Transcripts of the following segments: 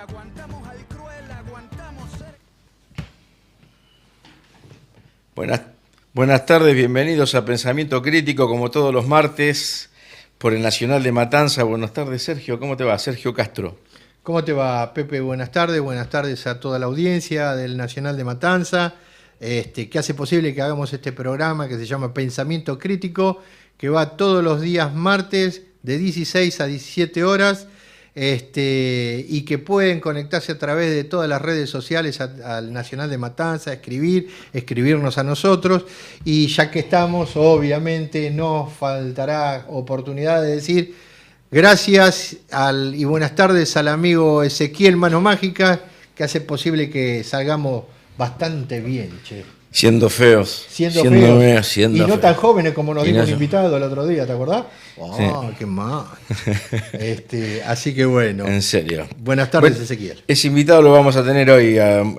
aguantamos al cruel, aguantamos ser... Buenas tardes, bienvenidos a Pensamiento Crítico, como todos los martes, por el Nacional de Matanza. Buenas tardes, Sergio. ¿Cómo te va? Sergio Castro. ¿Cómo te va, Pepe? Buenas tardes a toda la audiencia del Nacional de Matanza, que hace posible que hagamos este programa que se llama Pensamiento Crítico, que va todos los días martes de 16 a 17 horas, y que pueden conectarse a través de todas las redes sociales al Nacional de Matanza, escribirnos a nosotros, y ya que estamos, obviamente no faltará oportunidad de decir gracias y buenas tardes al amigo Ezequiel Mano Mágica, que hace posible que salgamos bastante bien, che. Siendo feos. Siendo feos. Y no tan jóvenes como nos dijo un invitado el otro día, ¿te acordás? Oh, sí. Qué mal. Así que bueno. En serio. Buenas tardes, Ezequiel. Ese invitado lo vamos a tener hoy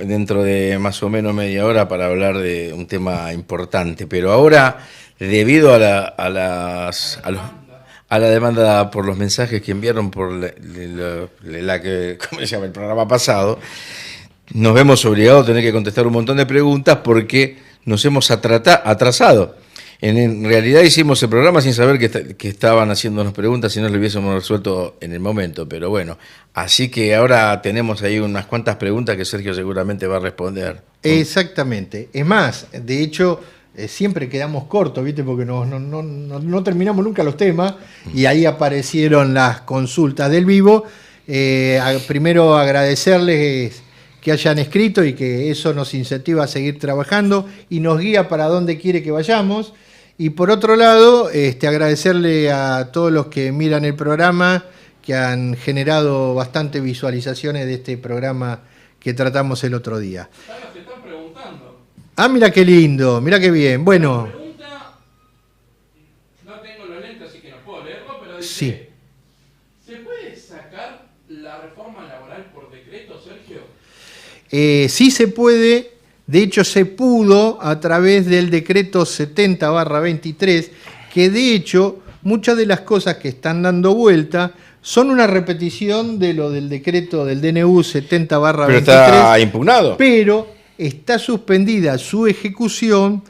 dentro de más o menos media hora para hablar de un tema importante. Pero ahora, debido a la demanda por los mensajes que enviaron por ¿cómo se llama? El programa pasado, nos vemos obligados a tener que contestar un montón de preguntas porque nos hemos atrasado. En realidad hicimos el programa sin saber que estaban haciéndonos preguntas, si no lo hubiésemos resuelto en el momento, pero bueno, así que ahora tenemos ahí unas cuantas preguntas que Sergio seguramente va a responder. Exactamente. Es más, de hecho, siempre quedamos cortos, ¿viste? Porque no terminamos nunca los temas y ahí aparecieron las consultas del vivo. Primero agradecerles que hayan escrito y que eso nos incentiva a seguir trabajando y nos guía para dónde quiere que vayamos. Y por otro lado, agradecerle a todos los que miran el programa, que han generado bastante visualizaciones de este programa que tratamos el otro día. Se están preguntando. Ah, mira qué lindo, mira qué bien. Bueno. Pregunta, no tengo los lentes así que no puedo leerlo, pero dice, sí. ¿Se puede sacar la reforma laboral por decreto, Sergio? Sí se puede, de hecho se pudo a través del decreto 70/23, que de hecho muchas de las cosas que están dando vuelta son una repetición de lo del decreto del DNU 70/23. Pero está impugnado. Pero está suspendida su ejecución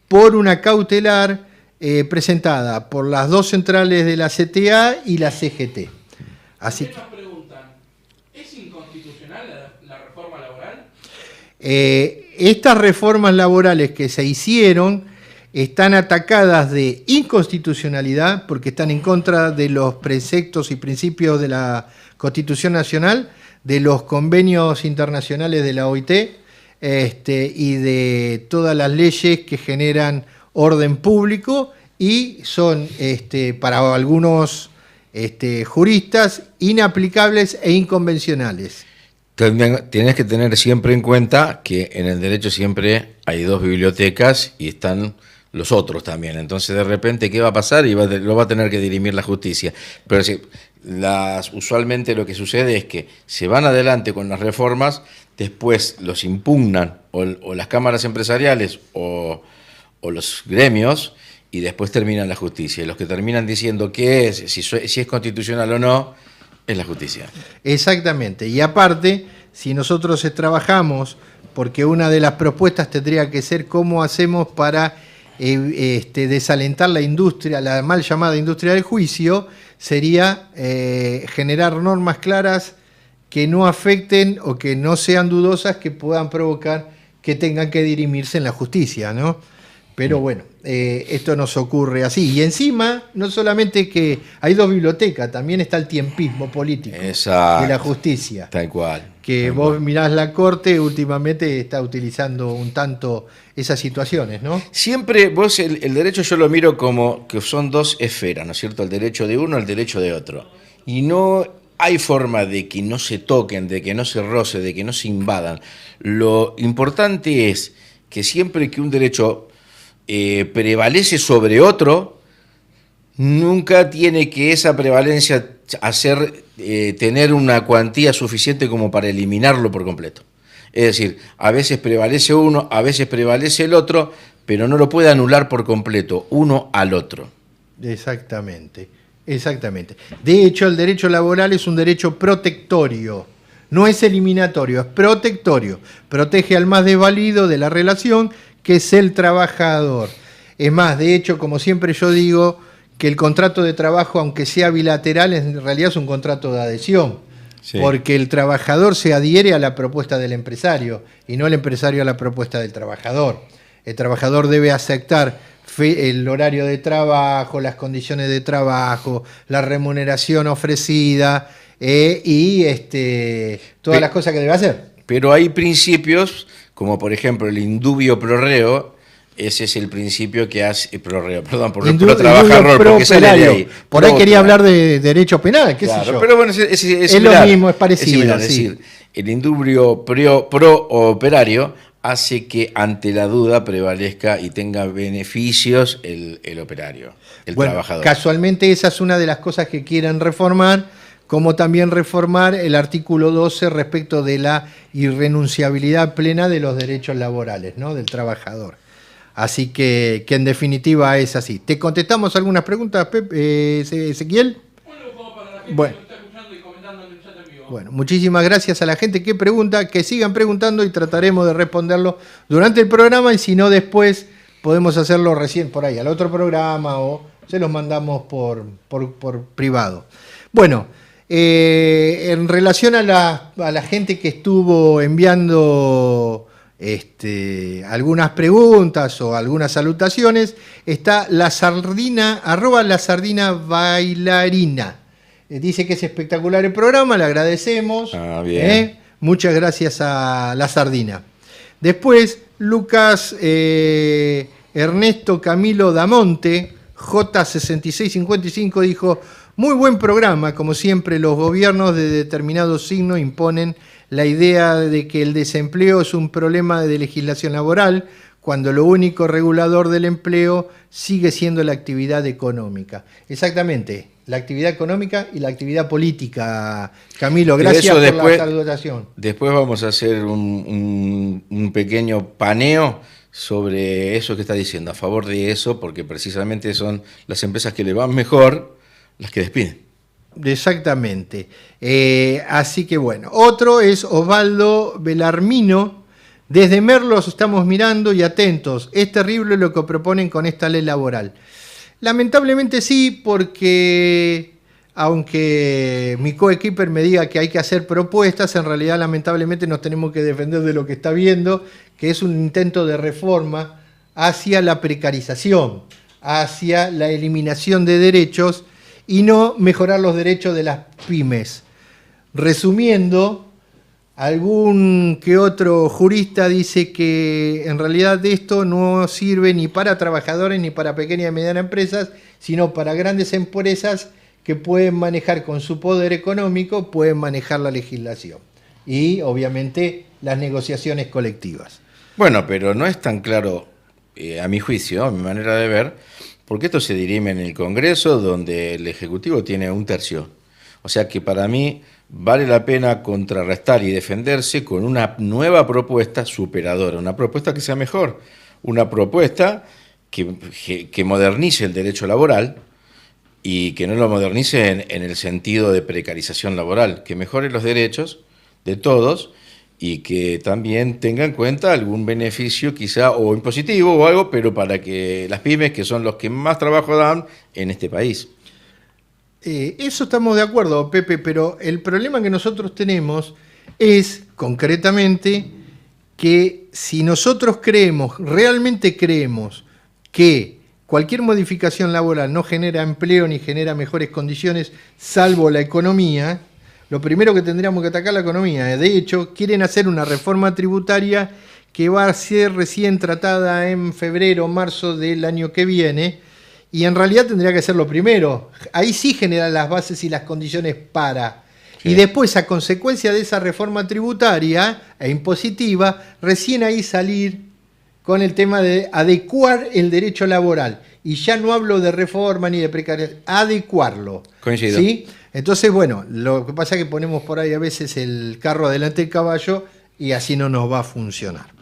por una cautelar presentada por las dos centrales de la CTA y la CGT. Así que nos preguntan, ¿es inconstitucional la reforma laboral? Estas reformas laborales que se hicieron están atacadas de inconstitucionalidad porque están en contra de los preceptos y principios de la Constitución Nacional, de los convenios internacionales de la OIT, y de todas las leyes que generan orden público y son, para algunos juristas, inaplicables e inconvencionales. Tienes que tener siempre en cuenta que en el derecho siempre hay dos bibliotecas y están los otros también. Entonces, de repente, ¿qué va a pasar? Y lo va a tener que dirimir la justicia. Pero usualmente lo que sucede es que se van adelante con las reformas, después los impugnan o las cámaras empresariales o los gremios, y después terminan la justicia. Y los que terminan diciendo qué es, si es constitucional o no, es la justicia. Exactamente. Y aparte, si nosotros trabajamos, porque una de las propuestas tendría que ser cómo hacemos para desalentar la industria, la mal llamada industria del juicio, sería generar normas claras que no afecten o que no sean dudosas, que puedan provocar que tengan que dirimirse en la justicia, ¿no? Pero bueno, esto nos ocurre así. Y encima, no solamente que hay dos bibliotecas, también está el tiempismo político. Exacto. De la justicia. Tal cual. Que vos mirás la Corte, últimamente está utilizando un tanto esas situaciones, ¿no? Siempre vos el derecho yo lo miro como que son dos esferas, ¿no es cierto? El derecho de uno, el derecho de otro. Y no hay forma de que no se toquen, de que no se roce, de que no se invadan. Lo importante es que siempre que un derecho prevalece sobre otro, nunca tiene que esa prevalencia tener una cuantía suficiente como para eliminarlo por completo. Es decir, a veces prevalece uno, a veces prevalece el otro, pero no lo puede anular por completo uno al otro. Exactamente, exactamente. De hecho, el derecho laboral es un derecho protectorio, No es eliminatorio, es protectorio. Protege al más desvalido de la relación, que es el trabajador. Es más, de hecho, como siempre yo digo, que el contrato de trabajo, aunque sea bilateral, en realidad es un contrato de adhesión. Sí. Porque el trabajador se adhiere a la propuesta del empresario y no el empresario a la propuesta del trabajador. El trabajador debe aceptar el horario de trabajo, las condiciones de trabajo, la remuneración ofrecida y todas las cosas que debe hacer. Pero hay principios, como por ejemplo el indubio pro reo. Ese es el principio que hace pro trabajador, porque sale de ahí. Por ahí quería hablar de derecho penal, qué sé yo. Pero bueno, es similar, lo mismo, es parecido. Es decir, el indubio pro operario hace que ante la duda prevalezca y tenga beneficios el operario, el trabajador. Casualmente esa es una de las cosas que quieren reformar, como también reformar el artículo 12 respecto de la irrenunciabilidad plena de los derechos laborales, ¿no?, del trabajador. Así que en definitiva es así. ¿Te contestamos algunas preguntas, Ezequiel? Bueno, muchísimas gracias a la gente que pregunta, que sigan preguntando y trataremos de responderlo durante el programa, y si no después podemos hacerlo recién por ahí, al otro programa, o se los mandamos por privado. Bueno, en relación a la gente que estuvo enviando algunas preguntas o algunas salutaciones, está la sardina, @lasardina bailarina. Dice que es espectacular el programa, le agradecemos. Bien. Muchas gracias a la sardina. Después, Lucas Ernesto Camilo Damonte, J6655, dijo: muy buen programa, como siempre, los gobiernos de determinado signo imponen la idea de que el desempleo es un problema de legislación laboral, cuando lo único regulador del empleo sigue siendo la actividad económica. Exactamente, la actividad económica y la actividad política. Camilo, gracias por la salutación. Después vamos a hacer un pequeño paneo sobre eso que está diciendo, a favor de eso, porque precisamente son las empresas que le van mejor las que despiden. Exactamente. Así que bueno, otro es Osvaldo Belarmino. Desde Merlos estamos mirando y atentos. Es terrible lo que proponen con esta ley laboral. Lamentablemente sí, porque aunque mi coequiper me diga que hay que hacer propuestas, en realidad lamentablemente nos tenemos que defender de lo que está viendo, que es un intento de reforma hacia la precarización, hacia la eliminación de derechos y no mejorar los derechos de las pymes. Resumiendo, algún que otro jurista dice que en realidad esto no sirve ni para trabajadores ni para pequeñas y medianas empresas, sino para grandes empresas que pueden manejar con su poder económico, pueden manejar la legislación y obviamente las negociaciones colectivas. Bueno, pero no es tan claro, a mi juicio, a mi manera de ver, porque esto se dirime en el Congreso, donde el Ejecutivo tiene 1/3. O sea que para mí vale la pena contrarrestar y defenderse con una nueva propuesta superadora, una propuesta que sea mejor, una propuesta que modernice el derecho laboral y que no lo modernice en el sentido de precarización laboral, que mejore los derechos de todos y que también tenga en cuenta algún beneficio quizá o impositivo o algo, pero para que las pymes, que son los que más trabajo dan en este país. Eso estamos de acuerdo, Pepe, pero el problema que nosotros tenemos es, concretamente, que si nosotros realmente creemos que cualquier modificación laboral no genera empleo ni genera mejores condiciones, salvo la economía, lo primero que tendríamos que atacar es la economía. De hecho, quieren hacer una reforma tributaria que va a ser recién tratada en febrero o marzo del año que viene, y en realidad tendría que ser lo primero. Ahí sí generar las bases y las condiciones para. Sí. Y después, a consecuencia de esa reforma tributaria e impositiva, recién ahí salir con el tema de adecuar el derecho laboral. Y ya no hablo de reforma ni de precariedad, adecuarlo. Coincido. ¿Sí? Entonces, bueno, lo que pasa es que ponemos por ahí a veces el carro adelante del caballo y así no nos va a funcionar.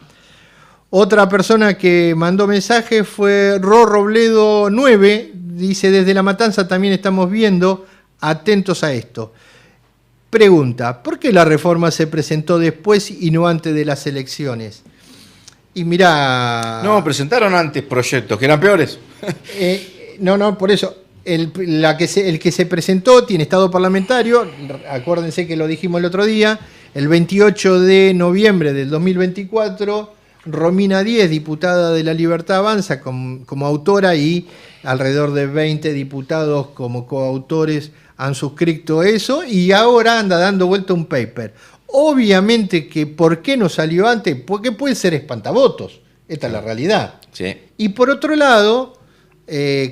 Otra persona que mandó mensaje fue Robledo 9, dice: desde La Matanza también estamos viendo, atentos a esto. pregunta, ¿por qué la reforma se presentó después y no antes de las elecciones? Y mirá... No, presentaron antes proyectos que eran peores. No, por eso, el que se presentó tiene estado parlamentario, acuérdense que lo dijimos el otro día, el 28 de noviembre del 2024, Romina Díez, diputada de La Libertad Avanza, como autora, y alrededor de 20 diputados como coautores han suscrito eso, y ahora anda dando vuelta un paper. Obviamente que ¿por qué no salió antes? Porque puede ser espantavotos, esta es la realidad. Sí. Y por otro lado,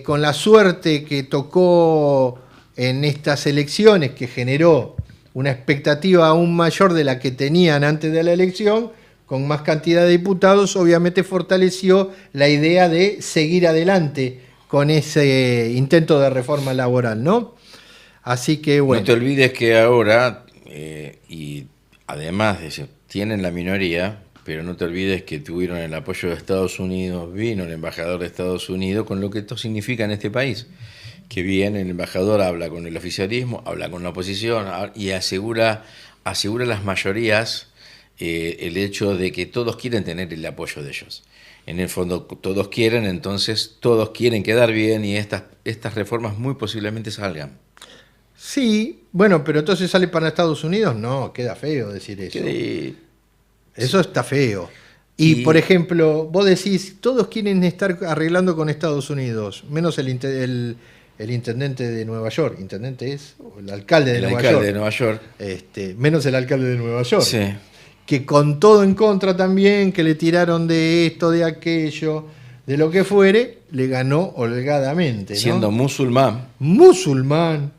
con la suerte que tocó en estas elecciones, que generó una expectativa aún mayor de la que tenían antes de la elección, con más cantidad de diputados, obviamente fortaleció la idea de seguir adelante con ese intento de reforma laboral, ¿no? Así que bueno. No te olvides que ahora, y además de eso, tienen la minoría, pero no te olvides que tuvieron el apoyo de Estados Unidos, vino el embajador de Estados Unidos, con lo que esto significa en este país. Que bien, el embajador habla con el oficialismo, habla con la oposición y asegura las mayorías el hecho de que todos quieren tener el apoyo de ellos. En el fondo todos quieren, entonces todos quieren quedar bien y estas reformas muy posiblemente salgan. Sí, bueno, pero entonces sale para Estados Unidos, no, queda feo decir eso. Eso está feo. Y, por ejemplo, vos decís, todos quieren estar arreglando con Estados Unidos, menos el intendente de Nueva York. ¿Intendente es? O el alcalde de Nueva York. El alcalde de Nueva York. Menos el alcalde de Nueva York. Sí. Que con todo en contra también, que le tiraron de esto, de aquello, de lo que fuere, le ganó holgadamente, ¿no? Siendo musulmán. Musulmán,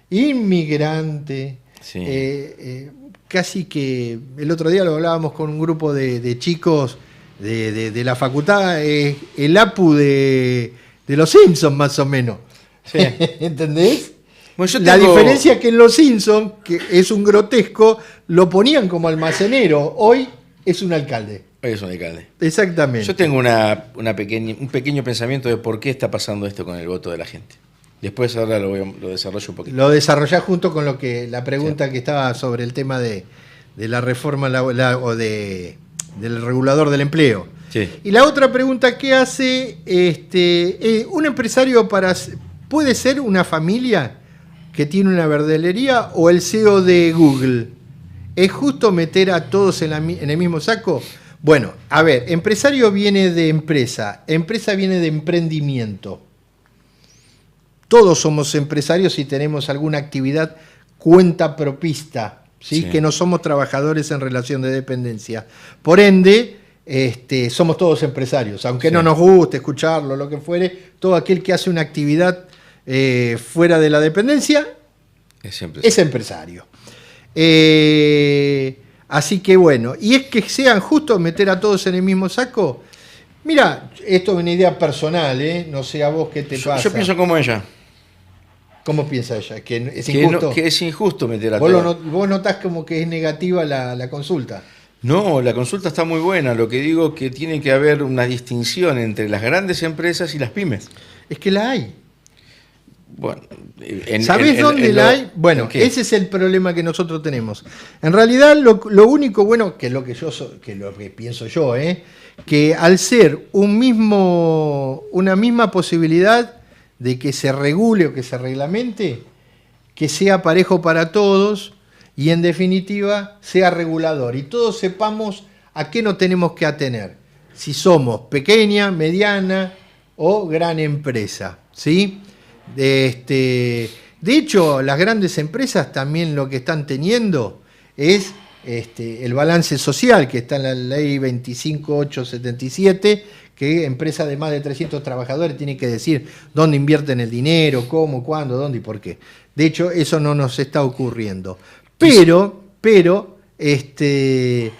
inmigrante, Sí. casi que el otro día lo hablábamos con un grupo de chicos de la facultad, el APU de los Simpsons más o menos. Sí. ¿Entendés? Bueno, La diferencia es que en los Simpsons, que es un grotesco, lo ponían como almacenero, hoy es un alcalde. Hoy es un alcalde. Exactamente. Yo tengo un pequeño pensamiento de por qué está pasando esto con el voto de la gente. Después ahora lo desarrollo un poquito. Lo desarrollás junto con la pregunta que estaba sobre el tema de la reforma o del regulador del empleo. Sí. Y la otra pregunta que hace, un empresario ¿puede ser una familia que tiene una verdulería o el CEO de Google? ¿Es justo meter a todos en el mismo saco? Bueno, a ver, empresario viene de empresa viene de emprendimiento. Todos somos empresarios y tenemos alguna actividad cuenta propista, ¿sí? Sí. Que no somos trabajadores en relación de dependencia. Por ende, somos todos empresarios, aunque Sí. no nos guste escucharlo, lo que fuere, todo aquel que hace una actividad fuera de la dependencia es empresario. Así que bueno, y es que sean justos meter a todos en el mismo saco. Mira, esto es una idea personal, no sé a vos qué te pasa. Yo pienso como ella. ¿Cómo piensa ella? ¿Que es injusto? Que es injusto meter a todos. Vos notás como que es negativa la consulta. No, la consulta está muy buena. Lo que digo es que tiene que haber una distinción entre las grandes empresas y las pymes. Es que la hay. Bueno, ¿Sabés dónde la hay? Bueno, ese es el problema que nosotros tenemos. En realidad, lo único bueno, que es lo que pienso yo, que al ser una misma posibilidad de que se regule o que se reglamente, que sea parejo para todos y en definitiva sea regulador y todos sepamos a qué nos tenemos que atener, si somos pequeña, mediana o gran empresa, ¿sí? De hecho, las grandes empresas también lo que están teniendo es el balance social que está en la ley 25877, que empresa de más de 300 trabajadores tiene que decir dónde invierten el dinero, cómo, cuándo, dónde y por qué. De hecho, eso no nos está ocurriendo. Pero en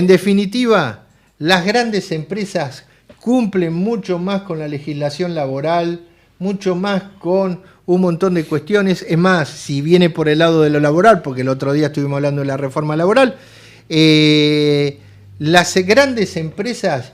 definitiva, las grandes empresas cumplen mucho más con la legislación laboral, mucho más con un montón de cuestiones. Es más, si viene por el lado de lo laboral, porque el otro día estuvimos hablando de la reforma laboral, las grandes empresas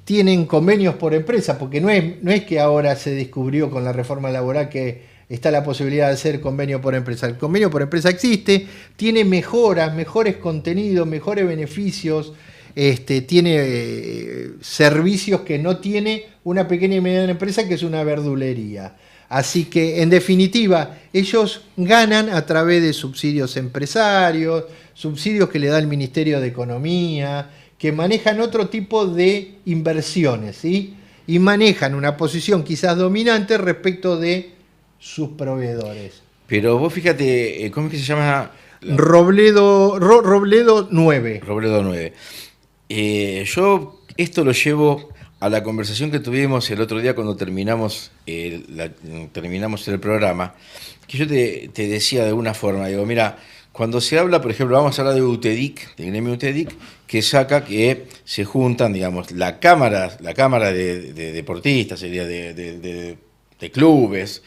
tienen convenios por empresa, porque no es que ahora se descubrió con la reforma laboral que está la posibilidad de hacer convenio por empresa. El convenio por empresa existe, tiene mejoras, mejores contenidos, mejores beneficios, tiene servicios que no tiene una pequeña y mediana empresa, que es una verdulería. Así que, en definitiva, ellos ganan a través de subsidios empresarios, subsidios que le da el Ministerio de Economía, que manejan otro tipo de inversiones, ¿sí? Y manejan una posición quizás dominante respecto de sus proveedores. Pero vos fíjate, ¿cómo es que se llama? Robledo 9. Robledo 9. Yo esto lo llevo a la conversación que tuvimos el otro día cuando terminamos el programa, que yo te decía de alguna forma, digo, mira, cuando se habla, por ejemplo, vamos a hablar de UTEDIC, del gremio UTEDIC, que se juntan, digamos, la cámara de deportistas, sería de clubes,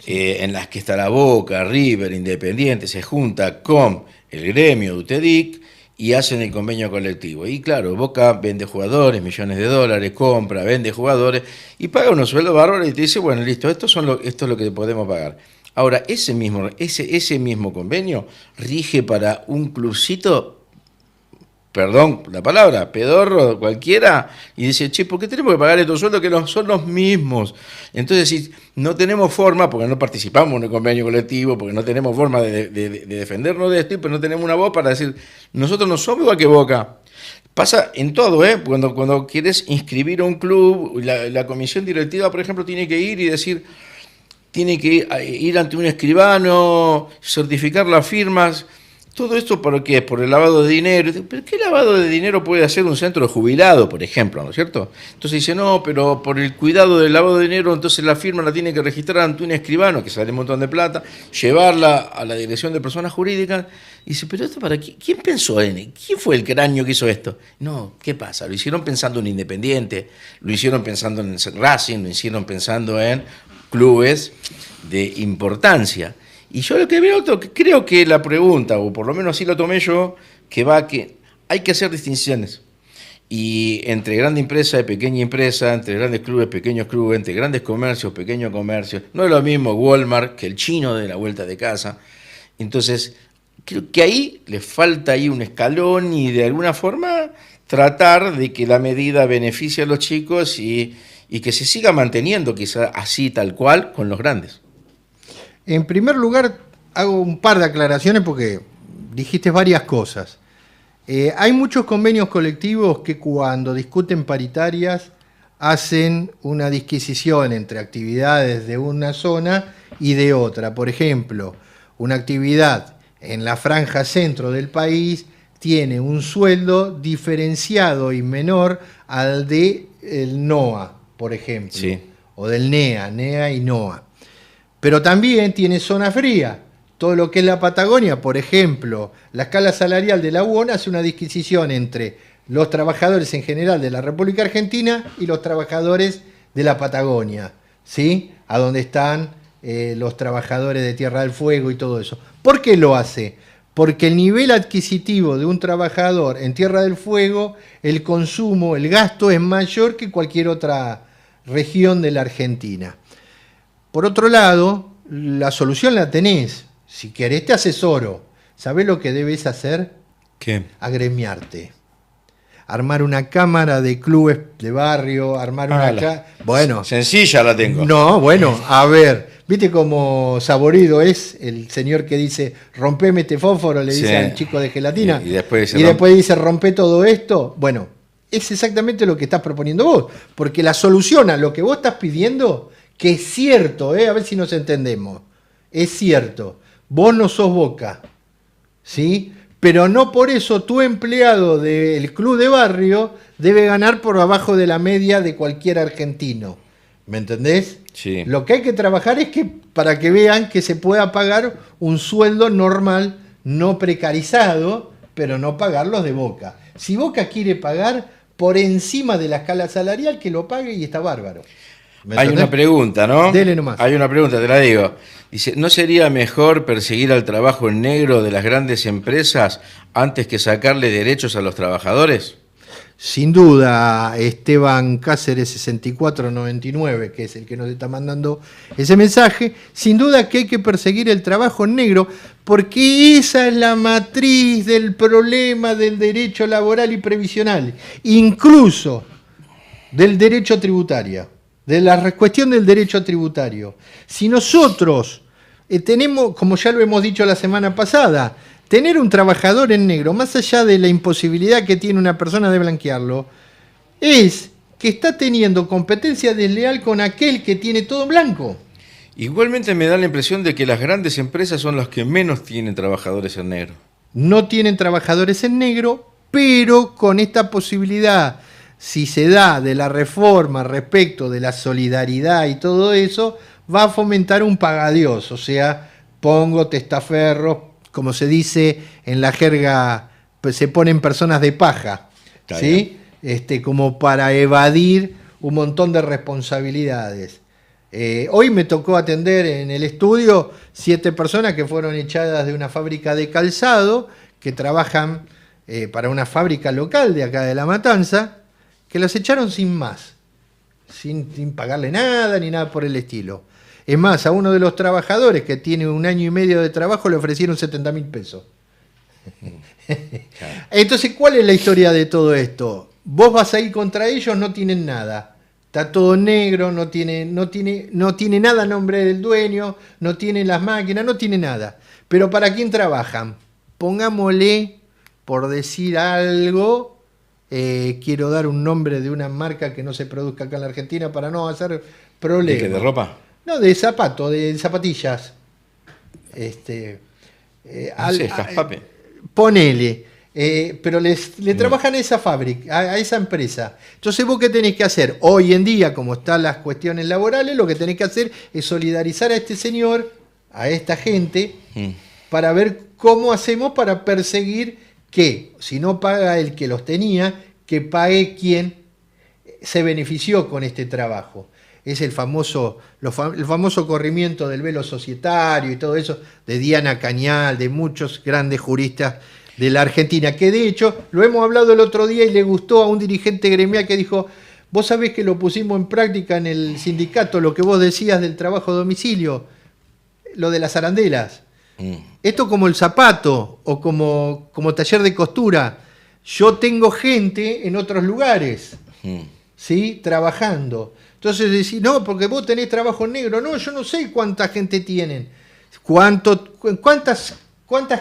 en las que está la Boca, River, Independiente, se junta con el gremio UTEDIC y hacen el convenio colectivo. Y claro, Boca vende jugadores, millones de dólares, compra, vende jugadores y paga unos sueldos bárbaros y te dice, bueno, listo, esto es lo que podemos pagar. Ahora, ese mismo convenio rige para un clubcito, perdón la palabra, pedorro cualquiera, y dice, che, ¿por qué tenemos que pagar estos sueldos que son los mismos? Entonces, si no tenemos forma, porque no participamos en el convenio colectivo, porque no tenemos forma de defendernos de esto, pero no tenemos una voz para decir, nosotros no somos igual que Boca. Pasa en todo, ¿eh? Cuando quieres inscribir a un club, la comisión directiva, por ejemplo, tiene que ir y decir, tiene que ir ante un escribano, certificar las firmas. ¿Todo esto por qué? Por el lavado de dinero. ¿Pero qué lavado de dinero puede hacer un centro de jubilado, por ejemplo? ¿No es cierto? Entonces dice, no, pero por el cuidado del lavado de dinero, entonces la firma la tiene que registrar ante un escribano, que sale un montón de plata, llevarla a la dirección de personas jurídicas. Y dice, pero esto para qué? ¿Quién pensó en él? ¿Quién fue el cráneo que hizo esto? No, ¿qué pasa? Lo hicieron pensando en Independiente, lo hicieron pensando en Racing, lo hicieron pensando en clubes de importancia. Y yo lo que veo, creo que la pregunta, o por lo menos así lo tomé yo, que hay que hacer distinciones. Y entre grande empresa y pequeña empresa, entre grandes clubes, pequeños clubes, entre grandes comercios, pequeños comercios. No es lo mismo Walmart que el chino de la vuelta de casa. Entonces, creo que ahí le falta ahí un escalón y de alguna forma tratar de que la medida beneficie a los chicos y que se siga manteniendo quizá así tal cual con los grandes. En primer lugar, hago un par de aclaraciones porque dijiste varias cosas. Hay muchos convenios colectivos que cuando discuten paritarias hacen una disquisición entre actividades de una zona y de otra. Por ejemplo, una actividad en la franja centro del país tiene un sueldo diferenciado y menor al del NOA, por ejemplo, sí, o del NEA y NOA. Pero también tiene zona fría. Todo lo que es la Patagonia, por ejemplo, la escala salarial de la UON hace una disquisición entre los trabajadores en general de la República Argentina y los trabajadores de la Patagonia, ¿sí? A donde están los trabajadores de Tierra del Fuego y todo eso. ¿Por qué lo hace? Porque el nivel adquisitivo de un trabajador en Tierra del Fuego, el consumo, el gasto es mayor que cualquier otra región de la Argentina. Por otro lado, la solución la tenés. Si querés te asesoro. ¿Sabés lo que debes hacer? ¿Qué? Agremiarte. Armar una cámara de clubes de barrio, armar una... Bueno. Sencilla la tengo. No, bueno, a ver. ¿Viste cómo saborido es el señor que dice, rompeme este fósforo? Le dice al chico de gelatina. Y después dice, rompe todo esto. Bueno, es exactamente lo que estás proponiendo vos. Porque la solución a lo que vos estás pidiendo... que es cierto, a ver si nos entendemos, es cierto, vos no sos Boca, ¿sí? Pero no por eso tu empleado del club de barrio debe ganar por abajo de la media de cualquier argentino, ¿me entendés? Sí. Lo que hay que trabajar es que para que vean que se pueda pagar un sueldo normal, no precarizado, pero no pagar los de Boca. Si Boca quiere pagar por encima de la escala salarial, que lo pague y está bárbaro. Hay una pregunta, ¿no? Dele nomás. Hay una pregunta, te la digo. Dice, ¿no sería mejor perseguir al trabajo en negro de las grandes empresas antes que sacarle derechos a los trabajadores? Sin duda, Esteban Cáceres 6499, que es el que nos está mandando ese mensaje, sin duda que hay que perseguir el trabajo en negro, porque esa es la matriz del problema del derecho laboral y previsional, incluso del derecho tributario, de la cuestión del derecho tributario. Si nosotros tenemos, como ya lo hemos dicho la semana pasada, tener un trabajador en negro, más allá de la imposibilidad que tiene una persona de blanquearlo, es que está teniendo competencia desleal con aquel que tiene todo en blanco. Igualmente me da la impresión de que las grandes empresas son las que menos tienen trabajadores en negro. No tienen trabajadores en negro, pero con esta posibilidad, si se da de la reforma respecto de la solidaridad y todo eso, va a fomentar un pagadiós, o sea, pongo testaferros, como se dice en la jerga, pues se ponen personas de paja, ¿sí? Como para evadir un montón de responsabilidades. Hoy me tocó atender en el estudio 7 personas que fueron echadas de una fábrica de calzado, que trabajan para una fábrica local de acá de La Matanza, que los echaron sin más, sin pagarle nada ni nada por el estilo. Es más, a uno de los trabajadores que tiene 1 año y medio de trabajo le ofrecieron 70.000 pesos. Entonces, ¿cuál es la historia de todo esto? Vos vas a ir contra ellos, no tienen nada. Está todo negro, no tiene nada a nombre del dueño, no tiene las máquinas, no tiene nada. Pero ¿para quién trabajan? Pongámosle, por decir algo, quiero dar un nombre de una marca que no se produzca acá en la Argentina para no hacer problemas. ¿De qué? ¿De ropa? No, de zapato, de zapatillas. Ponele. Pero le trabajan a esa fábrica, a esa empresa. Entonces, ¿vos qué tenés que hacer? Hoy en día, como están las cuestiones laborales, lo que tenés que hacer es solidarizar a este señor, a esta gente, para ver cómo hacemos para perseguir que, si no paga el que los tenía, que pague quien se benefició con este trabajo. Es el famoso corrimiento del velo societario y todo eso, de Diana Cañal, de muchos grandes juristas de la Argentina, que de hecho lo hemos hablado el otro día y le gustó a un dirigente gremial que dijo: vos sabés que lo pusimos en práctica en el sindicato, lo que vos decías del trabajo a domicilio, lo de las arandelas. Esto como el zapato o como taller de costura. Yo tengo gente en otros lugares, ¿sí? Trabajando. Entonces decís, no, porque vos tenés trabajo negro. No, yo no sé cuánta gente tienen. ¿Cuántas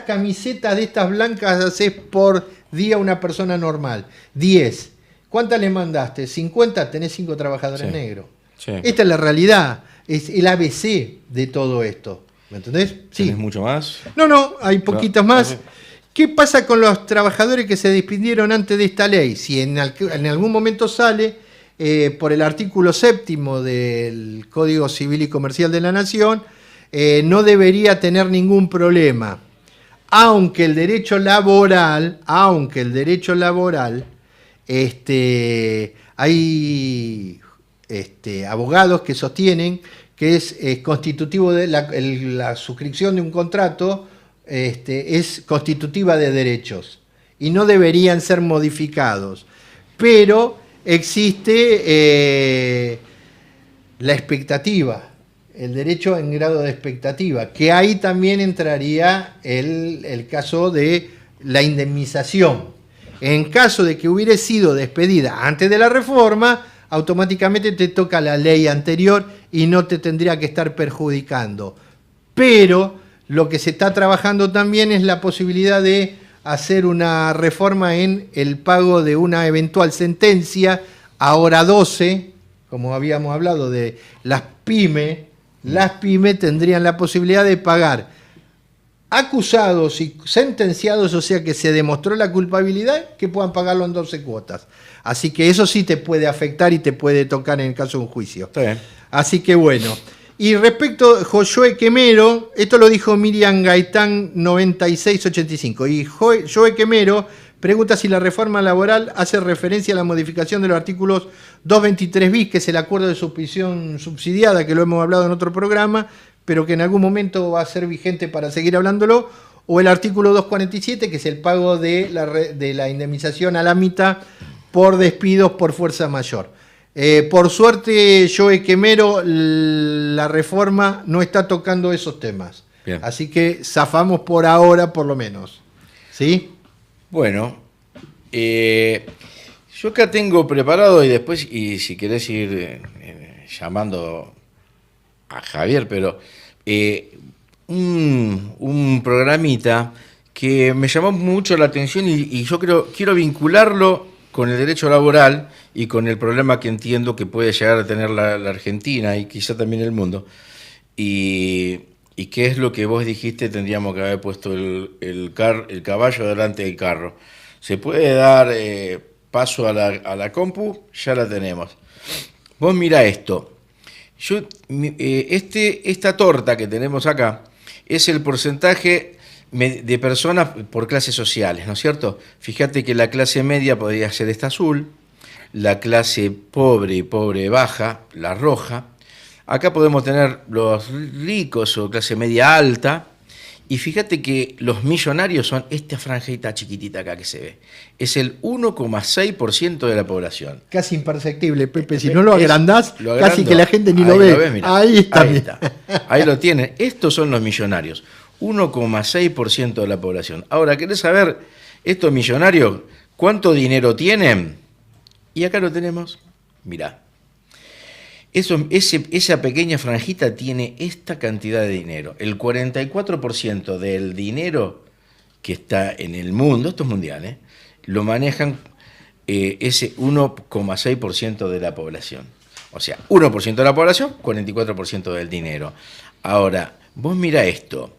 camisetas de estas blancas haces por día una persona normal? 10. ¿Cuántas le mandaste? 50, tenés 5 trabajadores negros. Sí. Esta es la realidad, es el ABC de todo esto. ¿Me entendés? Sí. ¿Tienes mucho más? No, hay poquitas más. ¿Qué pasa con los trabajadores que se despidieron antes de esta ley? Si en algún momento sale por el artículo 7º del Código Civil y Comercial de la Nación, no debería tener ningún problema. Aunque el derecho laboral, hay abogados que sostienen que es constitutivo de la suscripción de un contrato, es constitutiva de derechos y no deberían ser modificados. Pero existe la expectativa, el derecho en grado de expectativa, que ahí también entraría el caso de la indemnización. En caso de que hubiera sido despedida antes de la reforma, automáticamente te toca la ley anterior y no te tendría que estar perjudicando. Pero lo que se está trabajando también es la posibilidad de hacer una reforma en el pago de una eventual sentencia a hora 12, como habíamos hablado de las pymes. Las pymes tendrían la posibilidad de pagar acusados y sentenciados, o sea que se demostró la culpabilidad, que puedan pagarlo en 12 cuotas. Así que eso sí te puede afectar y te puede tocar en el caso de un juicio. Está bien. Así que bueno. Y respecto a Josué Quemero, esto lo dijo Miriam Gaitán 9685. Y Josué Quemero pregunta si la reforma laboral hace referencia a la modificación de los artículos 223 bis, que es el acuerdo de suspensión subsidiada, que lo hemos hablado en otro programa, pero que en algún momento va a ser vigente para seguir hablándolo, o el artículo 247, que es el pago de la indemnización a la mitad por despidos por fuerza mayor. Por suerte, Joe Quemero, la reforma no está tocando esos temas. Bien. Así que zafamos por ahora, por lo menos. ¿Sí? Bueno, yo acá tengo preparado y después, y si querés ir llamando a Javier, pero un programita que me llamó mucho la atención y yo quiero vincularlo con el derecho laboral y con el problema que entiendo que puede llegar a tener la Argentina y quizá también el mundo. Y qué es lo que vos dijiste, tendríamos que haber puesto el caballo delante del carro. ¿Se puede dar paso a la compu? Ya la tenemos. Vos mirá esto. Esta torta que tenemos acá es el porcentaje de personas por clases sociales, ¿no es cierto? Fíjate que la clase media podría ser esta azul, la clase pobre y pobre baja, la roja. Acá podemos tener los ricos o clase media alta, y fíjate que los millonarios son esta franjita chiquitita acá que se ve. Es el 1,6% de la población. Casi imperceptible, Pepe. Si no lo agrandás, lo agrando, casi que la gente ni ahí lo ve. ves, mirá. Ahí está. Ahí está. Ahí lo tienen. Estos son los millonarios. 1,6% de la población. Ahora, ¿querés saber estos millonarios cuánto dinero tienen? Y acá lo tenemos. Mirá. Esa pequeña franjita tiene esta cantidad de dinero. El 44% del dinero que está en el mundo, esto es mundial, lo manejan ese 1,6% de la población. O sea, 1% de la población, 44% del dinero. Ahora, vos mirá esto.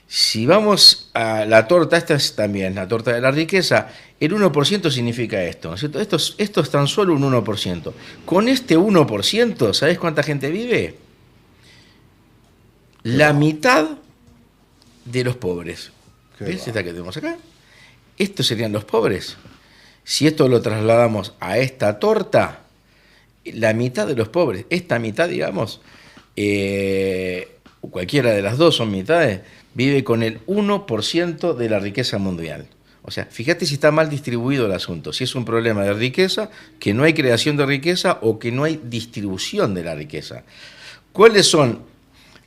Si vamos a la torta, esta es también la torta de la riqueza, el 1% significa esto, ¿no es cierto? Esto es tan solo un 1%. Con este 1%, ¿sabés cuánta gente vive? La mitad de los pobres. ¿Ves esta que tenemos acá? Estos serían los pobres. Si esto lo trasladamos a esta torta, la mitad de los pobres, esta mitad, digamos, cualquiera de las dos son mitades, vive con el 1% de la riqueza mundial. O sea, fíjate si está mal distribuido el asunto, si es un problema de riqueza, que no hay creación de riqueza o que no hay distribución de la riqueza. ¿Cuáles son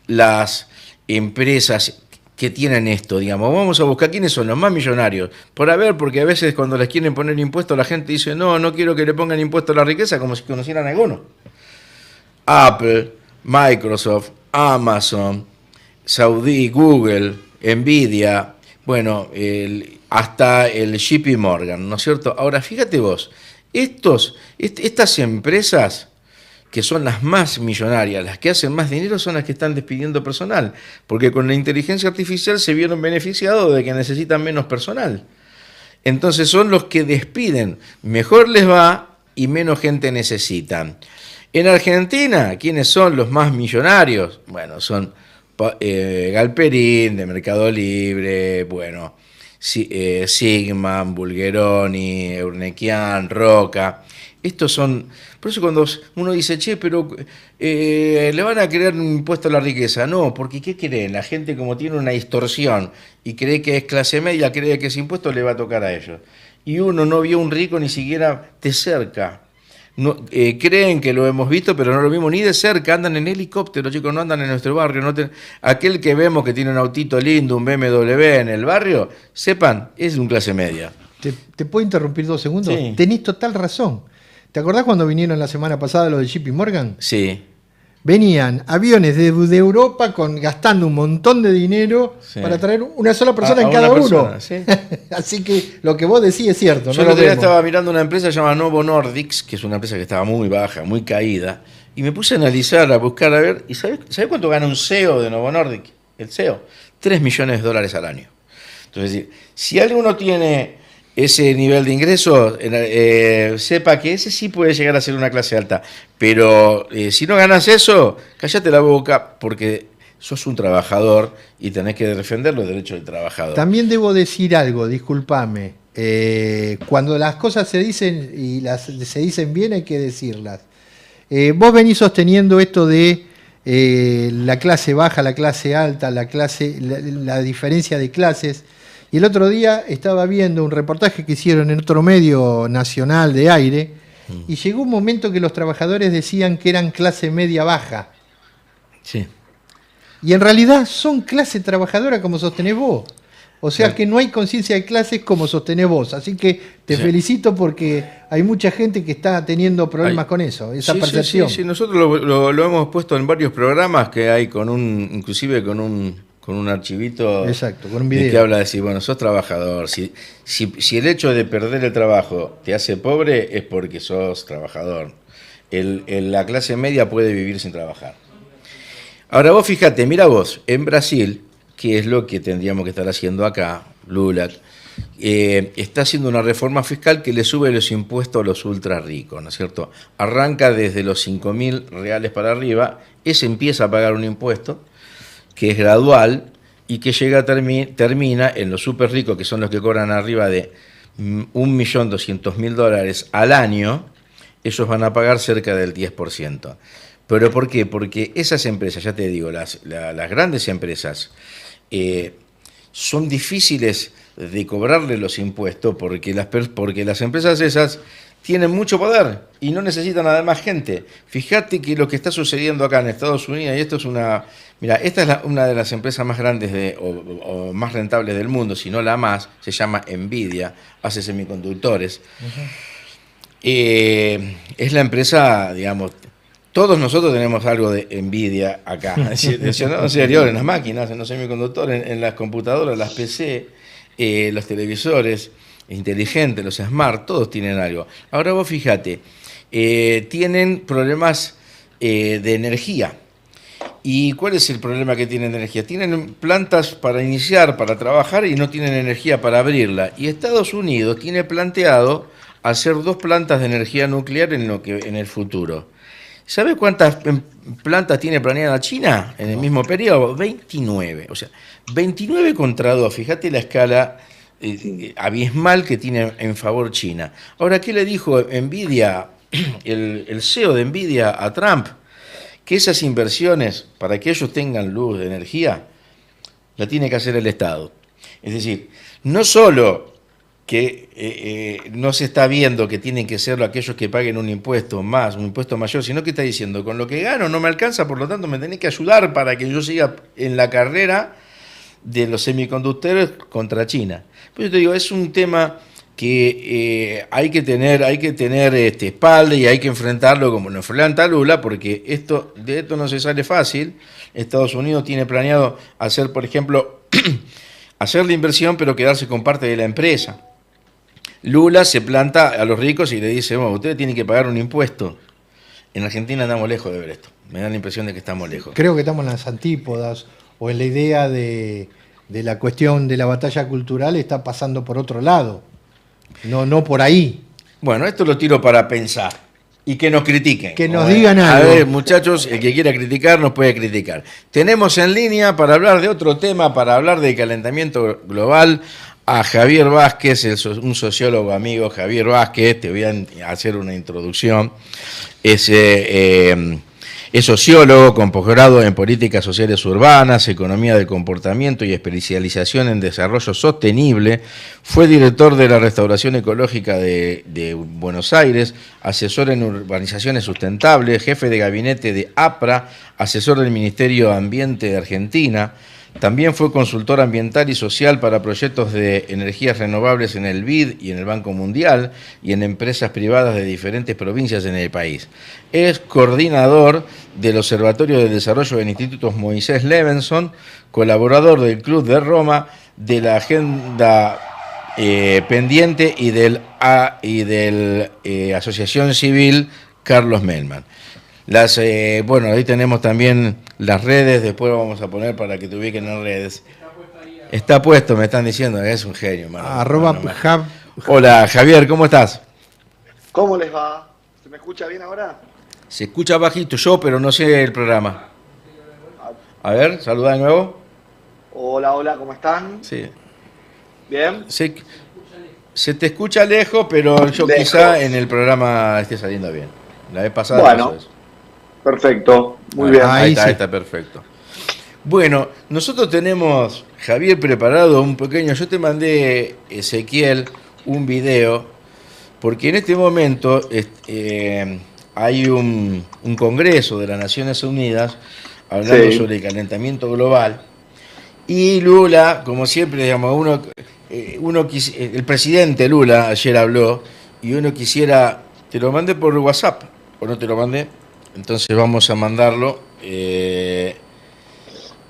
las empresas que tienen esto? Digamos, vamos a buscar quiénes son los más millonarios. Porque a veces cuando les quieren poner impuestos la gente dice, no quiero que le pongan impuesto a la riqueza, como si conocieran a alguno. Apple, Microsoft, Amazon, Saudi, Google, Nvidia, bueno, hasta el JP Morgan, ¿no es cierto? Ahora, fíjate vos, estas empresas que son las más millonarias, las que hacen más dinero, son las que están despidiendo personal, porque con la inteligencia artificial se vieron beneficiados de que necesitan menos personal. Entonces son los que despiden, mejor les va y menos gente necesitan. En Argentina, ¿quiénes son los más millonarios? Bueno, son Galperín, de Mercado Libre, bueno, Sigman, Bulgeroni, Eurnequian, Roca. Estos son, por eso cuando uno dice, pero le van a crear un impuesto a la riqueza. No, porque ¿qué creen? La gente, como tiene una distorsión y cree que es clase media, cree que ese impuesto le va a tocar a ellos. Y uno no vio un rico ni siquiera de cerca. No, creen que lo hemos visto, pero no lo vimos ni de cerca. Andan en helicóptero, chicos, no andan en nuestro barrio. Aquel que vemos que tiene un autito lindo, un BMW en el barrio, sepan, es de un clase media. ¿Te puedo interrumpir 2 segundos? Sí. Tenés total razón. ¿Te acordás cuando vinieron la semana pasada los de JP Morgan? Sí. Venían aviones de Europa gastando un montón de dinero para traer una sola persona en cada uno. Sí. Así que lo que vos decís es cierto. Yo no el otro día vemos. estaba mirando una empresa llamada Novo Nordisk, que es una empresa que estaba muy baja, muy caída, y me puse a analizar, a buscar, a ver, ¿y sabés cuánto gana un CEO de Novo Nordisk? El CEO, $3 millones al año. Entonces, si alguno tiene ese nivel de ingreso, sepa que ese sí puede llegar a ser una clase alta. Pero si no ganas eso, cállate la boca, porque sos un trabajador y tenés que defender los derechos del trabajador. También debo decir algo, discúlpame. Cuando las cosas se dicen y se dicen bien, hay que decirlas. Vos venís sosteniendo esto de la clase baja, la clase alta, la diferencia de clases. Y el otro día estaba viendo un reportaje que hicieron en otro medio nacional de aire, y llegó un momento que los trabajadores decían que eran clase media baja. Sí. Y en realidad son clase trabajadora como sostenés vos. O sea Claro. que no hay conciencia de clases como sostenés vos. Así que te Sí. felicito porque hay mucha gente que está teniendo problemas Hay- con eso, esa Sí, sí, percepción. sí, nosotros lo hemos puesto en varios programas que hay inclusive con un archivito Exacto, con un de video. que habla de si, bueno, sos trabajador. Si el hecho de perder el trabajo te hace pobre, es porque sos trabajador. La clase media puede vivir sin trabajar. Ahora vos fíjate, mira vos, en Brasil, que es lo que tendríamos que estar haciendo acá, Lula, está haciendo una reforma fiscal que le sube los impuestos a los ultra ricos, ¿no es cierto? Arranca desde los 5.000 reales para arriba, ese empieza a pagar un impuesto que es gradual y que termina en los super ricos, que son los que cobran arriba de $1.200.000 al año, ellos van a pagar cerca del 10%. ¿Pero por qué? Porque esas empresas, ya te digo, las grandes empresas, son difíciles de cobrarle los impuestos porque las empresas esas tienen mucho poder y no necesitan además gente. Fíjate que lo que está sucediendo acá en Estados Unidos, y esto es esta es una de las empresas más grandes o más rentables del mundo, si no la más, se llama Nvidia, hace semiconductores. Es la empresa, digamos, todos nosotros tenemos algo de Nvidia acá, no, en serio, en las máquinas, en los semiconductores, en las computadoras, las PC, los televisores inteligentes, los smart, todos tienen algo. Ahora vos fíjate, tienen problemas de energía. ¿Y cuál es el problema que tienen de energía? Tienen plantas para iniciar, para trabajar y no tienen energía para abrirla. Y Estados Unidos tiene planteado hacer 2 plantas de energía nuclear en el futuro. ¿Sabe cuántas plantas tiene planeada China en el mismo periodo? 29. O sea, 29 contra 2. Fíjate la escala abismal que tiene en favor China. Ahora, ¿qué le dijo Nvidia, el CEO de Nvidia a Trump? Que esas inversiones, para que ellos tengan luz de energía, la tiene que hacer el Estado. Es decir, no solo que no se está viendo que tienen que ser aquellos que paguen un impuesto mayor, sino que está diciendo, con lo que gano no me alcanza, por lo tanto me tenés que ayudar para que yo siga en la carrera de los semiconductores contra China. Pues yo te digo, es un tema que hay que tener espalda y hay que enfrentarlo como lo enfrenta Lula, porque de esto no se sale fácil. Estados Unidos tiene planeado hacer, por ejemplo, hacer la inversión, pero quedarse con parte de la empresa. Lula se planta a los ricos y le dice, bueno, ustedes tienen que pagar un impuesto. En Argentina andamos lejos de ver esto. Me da la impresión de que estamos lejos. Creo que estamos en las antípodas o en la idea de la cuestión de la batalla cultural está pasando por otro lado. No por ahí. Bueno, esto lo tiro para pensar y que nos critiquen. Que nos digan A algo. ver, muchachos, el que quiera criticar nos puede criticar. Tenemos en línea para hablar de otro tema, para hablar del calentamiento global, a Javier Vázquez, un sociólogo amigo. Javier Vázquez, te voy a hacer una introducción. Es sociólogo con posgrado en políticas sociales urbanas, economía del comportamiento y especialización en desarrollo sostenible. Fue director de la Restauración Ecológica de Buenos Aires, asesor en urbanizaciones sustentables, jefe de gabinete de APRA, asesor del Ministerio de Ambiente de Argentina. También fue consultor ambiental y social para proyectos de energías renovables en el BID y en el Banco Mundial y en empresas privadas de diferentes provincias en el país. Es coordinador del Observatorio del Desarrollo del Instituto Moisés Levenson, colaborador del Club de Roma, de la Agenda Pendiente y del Asociación Civil Carlos Mellman. Bueno, ahí tenemos también las redes, después vamos a poner para que te ubiquen en redes. Está puesto, me están diciendo, es un genio. @hub. Hola, Javier, ¿cómo estás? ¿Cómo les va? ¿Se me escucha bien ahora? Se escucha bajito yo, pero no sé el programa. A ver, saluda de nuevo. Hola, ¿cómo están? Sí. ¿Bien? Se te escucha lejos, pero yo Lejos. quizá en el programa esté saliendo bien. La vez pasada Bueno. pasó eso. Perfecto, muy Ahí bien. Ahí está, sí. está perfecto. Bueno, nosotros tenemos, Javier preparado un pequeño, yo te mandé, Ezequiel, un video, porque en este momento hay un congreso de las Naciones Unidas hablando Sí. sobre el calentamiento global, y Lula, como siempre, digamos, el presidente Lula ayer habló, y uno quisiera, te lo mandé por WhatsApp, o no te lo mandé, entonces vamos a mandarlo,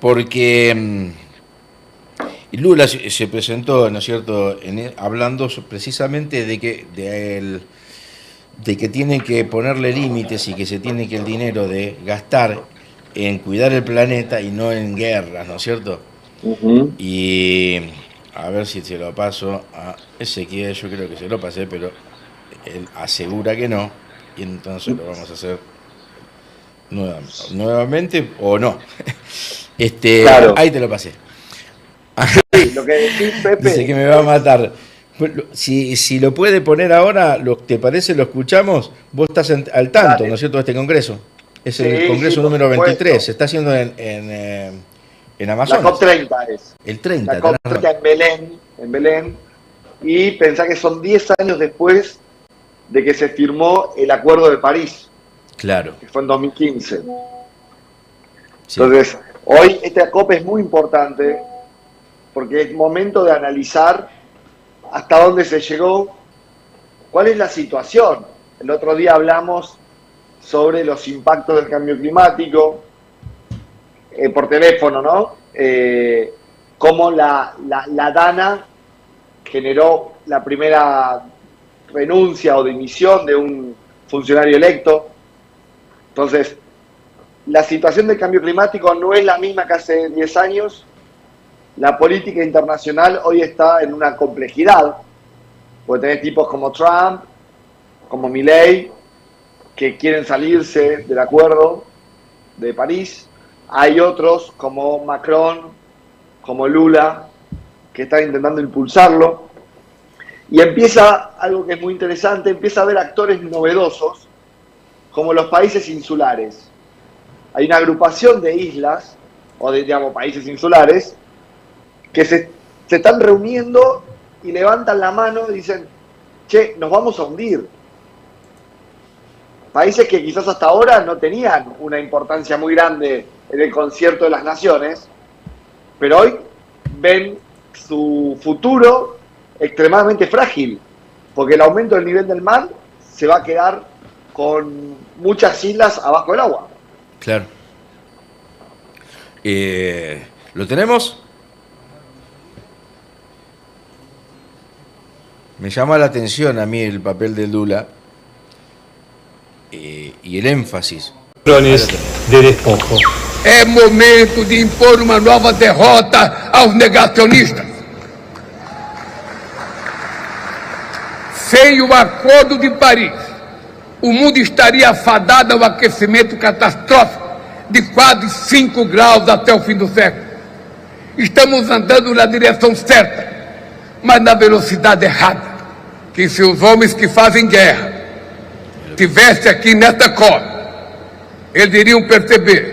porque Lula se presentó, ¿no es cierto?, hablando precisamente de que tienen que ponerle límites y que se tiene que el dinero de gastar en cuidar el planeta y no en guerras, ¿no es cierto? Ujú. Y a ver si se lo paso a Ezequiel, yo creo que se lo pasé, pero él asegura que no, y entonces lo vamos a hacer nuevamente o no. Claro. Ahí te lo pasé. Sí, lo que decís, Pepe. Dice que me va a matar. Si lo puede poner ahora, ¿te parece? ¿Lo escuchamos? Vos estás al tanto, Dale. ¿no es cierto?, de este congreso. Es Sí, el congreso sí, por número supuesto. 23. Se está haciendo en La Amazonas. COP30 es. El 30. La COP30 en Belén. Y pensá que son 10 años después de que se firmó el Acuerdo de París, Claro. que fue en 2015. Sí. Entonces, hoy esta COP es muy importante porque es momento de analizar hasta dónde se llegó, cuál es la situación. El otro día hablamos sobre los impactos del cambio climático por teléfono, ¿no? Cómo la DANA generó la primera renuncia o dimisión de un funcionario electo. Entonces, la situación del cambio climático no es la misma que hace 10 años. La política internacional hoy está en una complejidad, porque tenés tipos como Trump, como Milei, que quieren salirse del acuerdo de París. Hay otros como Macron, como Lula, que están intentando impulsarlo. Y empieza algo que es muy interesante, empieza a haber actores novedosos, como los países insulares. Hay una agrupación de islas, o de, digamos, países insulares, que se están reuniendo y levantan la mano y dicen, che, nos vamos a hundir. Países que quizás hasta ahora no tenían una importancia muy grande en el concierto de las naciones, pero hoy ven su futuro extremadamente frágil, porque el aumento del nivel del mar se va a quedar con muchas islas abajo del agua. Claro. ¿Lo tenemos? Me llama la atención a mí el papel de Lula y el énfasis. De despojo. É momento de impor uma nova derrota aos negacionistas. Sem o Acordo de Paris, o mundo estaria fadado ao aquecimento catastrófico de quase 5 graus até o fim do século. Estamos andando na direção certa, mas na velocidade errada. Que se os homens que fazem guerra estivessem aqui nesta COP, eles iriam perceber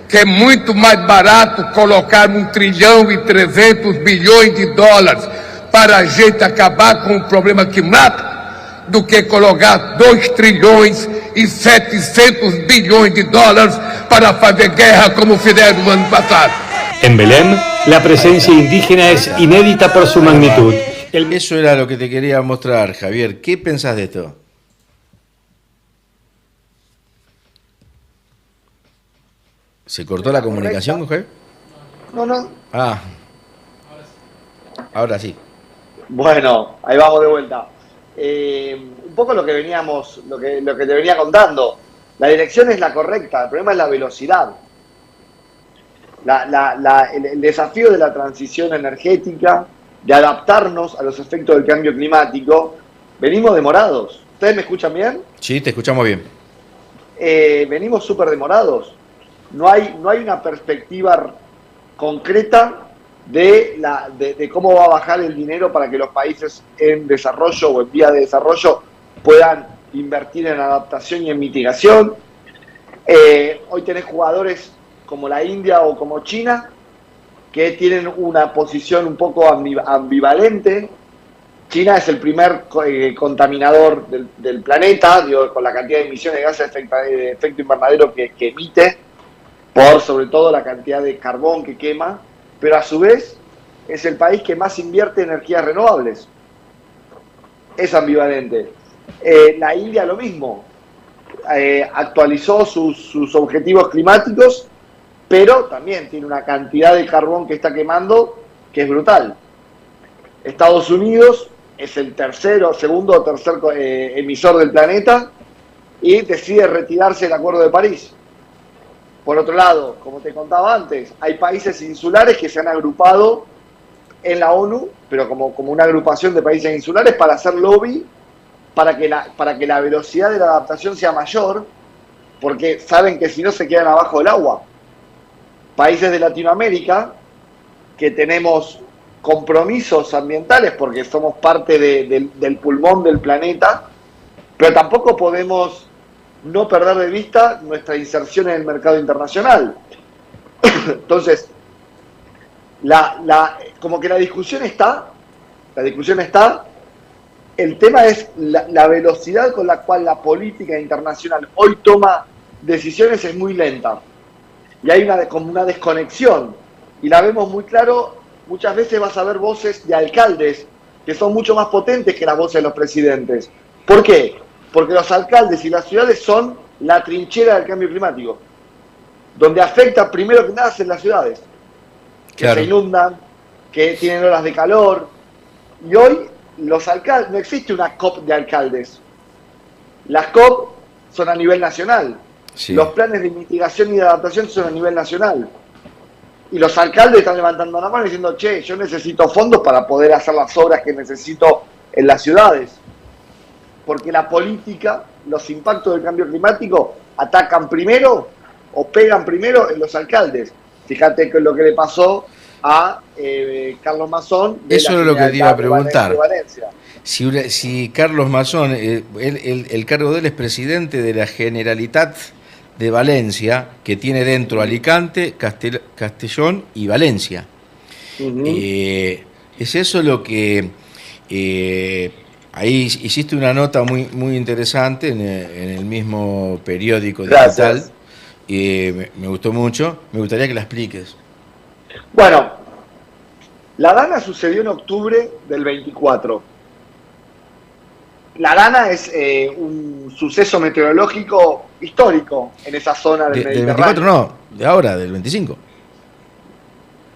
que é muito mais barato colocar 1,3 trilhão de dólares para a gente acabar com o problema climático do que colocar 2,7 trilhões de dólares para fazer guerra como fizeram no ano passado. En Belén, la presencia indígena es inédita por su magnitud. Eso era lo que te quería mostrar, Javier. ¿Qué pensás de esto? ¿Se cortó la comunicación, mujer? No, no. Ah, ahora sí. Bueno, ahí vamos de vuelta. Un poco lo que veníamos, lo que te venía contando. La dirección es la correcta, el problema es la velocidad. El desafío de la transición energética, de adaptarnos a los efectos del cambio climático, venimos demorados. ¿Ustedes me escuchan bien? Sí, te escuchamos bien. Venimos súper demorados. No hay una perspectiva concreta de cómo va a bajar el dinero para que los países en desarrollo o en vía de desarrollo puedan invertir en adaptación y en mitigación. Hoy tenés jugadores como la India o como China que tienen una posición un poco ambivalente. China es el primer contaminador del planeta, digo, con la cantidad de emisiones de gases de efecto invernadero que emite, por sobre todo la cantidad de carbón que quema, pero a su vez es el país que más invierte en energías renovables. Es ambivalente. La India lo mismo, actualizó sus objetivos climáticos, pero también tiene una cantidad de carbón que está quemando que es brutal. Estados Unidos es el segundo o tercer emisor del planeta y decide retirarse del Acuerdo de París. Por otro lado, como te contaba antes, hay países insulares que se han agrupado en la ONU, pero como una agrupación de países insulares para hacer lobby para que la velocidad de la adaptación sea mayor, porque saben que si no se quedan abajo del agua. Países de Latinoamérica que tenemos compromisos ambientales porque somos parte del pulmón del planeta, pero tampoco podemos no perder de vista nuestra inserción en el mercado internacional. Entonces, como que la discusión está, el tema es la velocidad con la cual la política internacional hoy toma decisiones es muy lenta. Y hay como una desconexión, y la vemos muy claro. Muchas veces vas a ver voces de alcaldes que son mucho más potentes que las voces de los presidentes. ¿Por qué? Porque los alcaldes y las ciudades son la trinchera del cambio climático, donde afecta primero que nada en las ciudades, que se inundan, que tienen horas de calor. Y hoy los alcaldes, no existe una COP de alcaldes. Las COP son a nivel nacional. Sí. Los planes de mitigación y de adaptación son a nivel nacional. Y los alcaldes están levantando la mano diciendo, che, yo necesito fondos para poder hacer las obras que necesito en las ciudades. Porque la política, los impactos del cambio climático atacan primero o pegan primero en los alcaldes. Fíjate que lo que le pasó a Carlos Mazón. Eso es lo que te iba a preguntar. Si Carlos Mazón, el cargo de él es presidente de la Generalitat de Valencia, que tiene dentro Alicante, Castellón y Valencia. Es eso lo que... ahí hiciste una nota muy interesante en el mismo periódico digital. Me gustó mucho. Me gustaría que la expliques. Bueno, la Dana sucedió en octubre del 24. La Dana es un suceso meteorológico histórico en esa zona del Mediterráneo. Del 24 no, de ahora, del 25.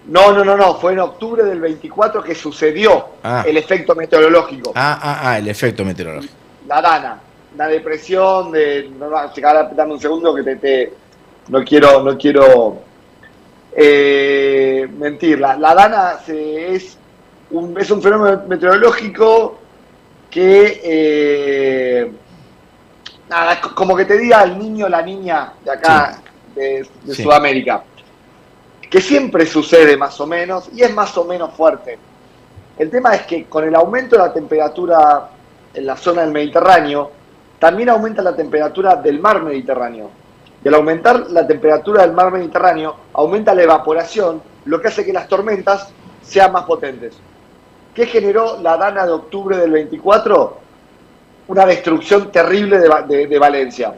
No, fue en octubre del 24 que sucedió el efecto meteorológico. El efecto meteorológico. La Dana, la depresión dame un segundo que no quiero mentir. La Dana es un fenómeno meteorológico que como que te diga el niño o la niña de acá, de Sudamérica, que siempre sucede más o menos y es más o menos fuerte. El tema es que con el aumento de la temperatura en la zona del Mediterráneo, también aumenta la temperatura del mar Mediterráneo. Y al aumentar la temperatura del mar Mediterráneo, aumenta la evaporación, lo que hace que las tormentas sean más potentes. ¿Qué generó la Dana de octubre del 24? Una destrucción terrible de Valencia.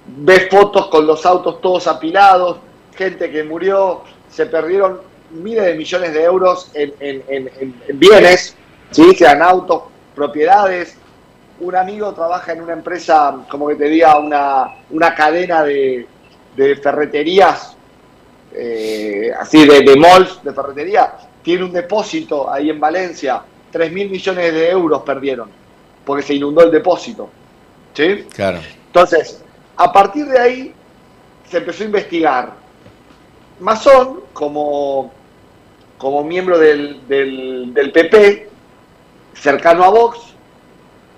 Ves fotos con los autos todos apilados, gente que murió, se perdieron miles de millones de euros en bienes, ¿sí? Sean autos, propiedades. Un amigo trabaja en una empresa, como que te diga, una cadena de ferreterías, así de malls de ferretería. Tiene un depósito ahí en Valencia, 3.000 millones de euros perdieron, porque se inundó el depósito. ¿Sí? Claro. Entonces, a partir de ahí se empezó a investigar. Mazón, como miembro del PP, cercano a Vox,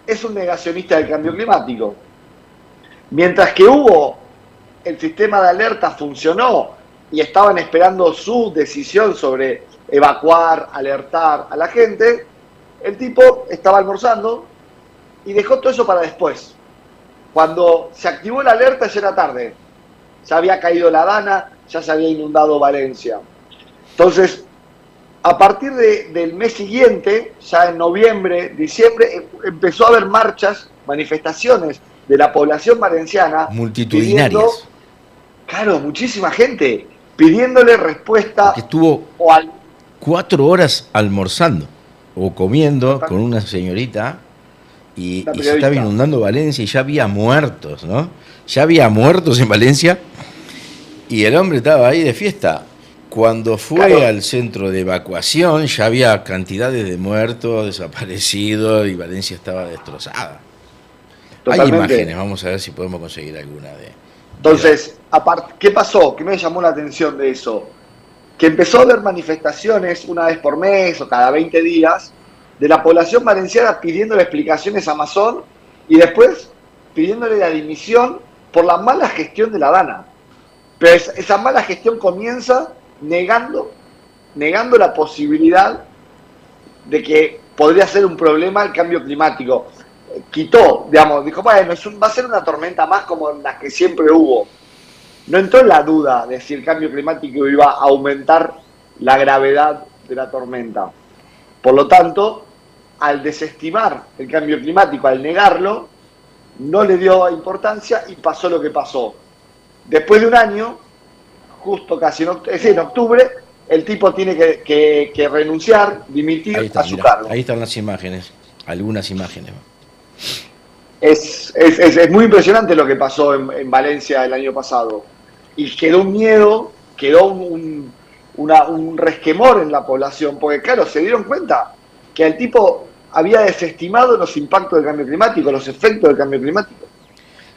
es un negacionista del cambio climático. Mientras que el sistema de alerta funcionó y estaban esperando su decisión sobre evacuar, alertar a la gente, el tipo estaba almorzando y dejó todo eso para después. Cuando se activó la alerta ya era tarde. Ya había caído la Dana, ya se había inundado Valencia. Entonces, A partir del mes siguiente, ya en noviembre, diciembre, empezó a haber marchas, manifestaciones de la población valenciana. Multitudinarias. Claro, muchísima gente pidiéndole respuesta. Que estuvo o al, 4 horas almorzando o comiendo con una señorita y se estaba inundando Valencia y ya había muertos, ¿no? Ya había muertos en Valencia y el hombre estaba ahí de fiesta. Cuando fue al centro de evacuación ya había cantidades de muertos, desaparecidos y Valencia estaba destrozada. Totalmente. Hay imágenes, vamos a ver si podemos conseguir alguna de... Entonces, ¿qué pasó? ¿Qué me llamó la atención de eso? Que empezó a haber manifestaciones una vez por mes o cada 20 días de la población valenciana pidiéndole explicaciones a Mazón y después pidiéndole la dimisión por la mala gestión de la Dana. Pero esa mala gestión comienza negando la posibilidad de que podría ser un problema el cambio climático. Quitó, digamos, dijo, bueno, va a ser una tormenta más como las que siempre hubo. No entró en la duda de si el cambio climático iba a aumentar la gravedad de la tormenta. Por lo tanto, al desestimar el cambio climático, al negarlo, no le dio importancia y pasó lo que pasó. Después de un año, justo casi en octubre, el tipo tiene que renunciar, dimitir a su cargo. Ahí están las imágenes, algunas imágenes. Es muy impresionante lo que pasó en Valencia el año pasado. Y quedó un miedo, quedó un resquemor en la población, porque claro, se dieron cuenta que el tipo había desestimado los impactos del cambio climático, los efectos del cambio climático.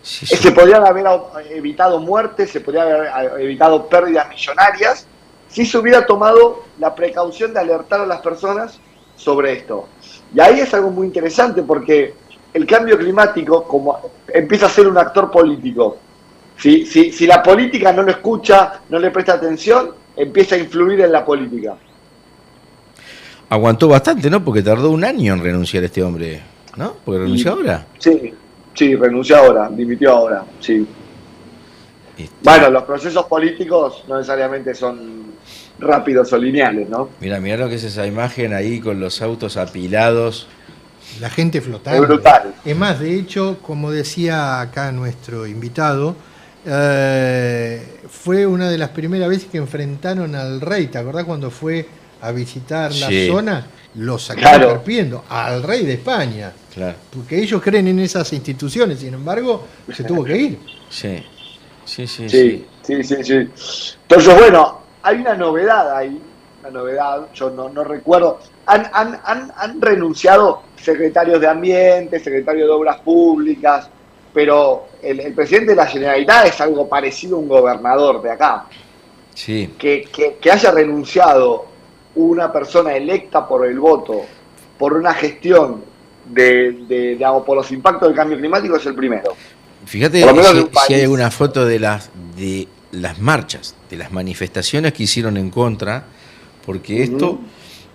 Sí. Se podrían haber evitado muertes, se podrían haber evitado pérdidas millonarias, si se hubiera tomado la precaución de alertar a las personas sobre esto. Y ahí es algo muy interesante porque el cambio climático como empieza a ser un actor político. Si la política no lo escucha, no le presta atención, empieza a influir en la política. Aguantó bastante, ¿no? Porque tardó un año en renunciar este hombre, ¿no? Porque renunció ahora. Sí, renunció ahora, dimitió ahora, sí. Bueno, los procesos políticos no necesariamente son rápidos o lineales, ¿no? Mirá lo que es esa imagen ahí con los autos apilados. La gente flotando. Es brutal. Es más, de hecho, como decía acá nuestro invitado, fue una de las primeras veces que enfrentaron al rey. ¿Te acordás cuando fue a visitar la zona? Lo sacaron carpiendo al rey de España. Claro. Porque ellos creen en esas instituciones, sin embargo, se tuvo que ir. Sí. Entonces, bueno, hay una novedad ahí, yo no recuerdo. Han renunciado secretarios de Ambiente, secretarios de Obras Públicas, pero el presidente de la Generalitat es algo parecido a un gobernador de acá. Sí. Que haya renunciado una persona electa por el voto, por una gestión por los impactos del cambio climático es el primero. Fíjate si hay alguna foto de las marchas, de las manifestaciones que hicieron en contra, porque esto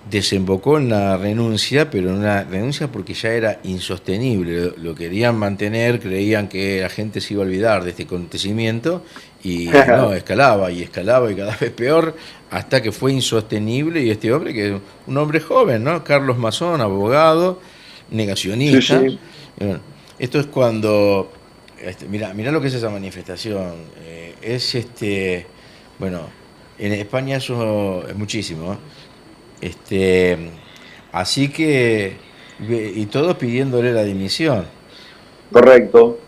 desembocó en la renuncia, pero en una renuncia porque ya era insostenible. Lo querían mantener, creían que la gente se iba a olvidar de este acontecimiento y no, escalaba y cada vez peor, hasta que fue insostenible y este hombre, que es un hombre joven, ¿no? Carlos Mazón, abogado, negacionista. Sí. Bueno, esto es cuando... Mirá lo que es esa manifestación. Bueno, en España eso es muchísimo. Así que, y todos pidiéndole la dimisión. Correcto.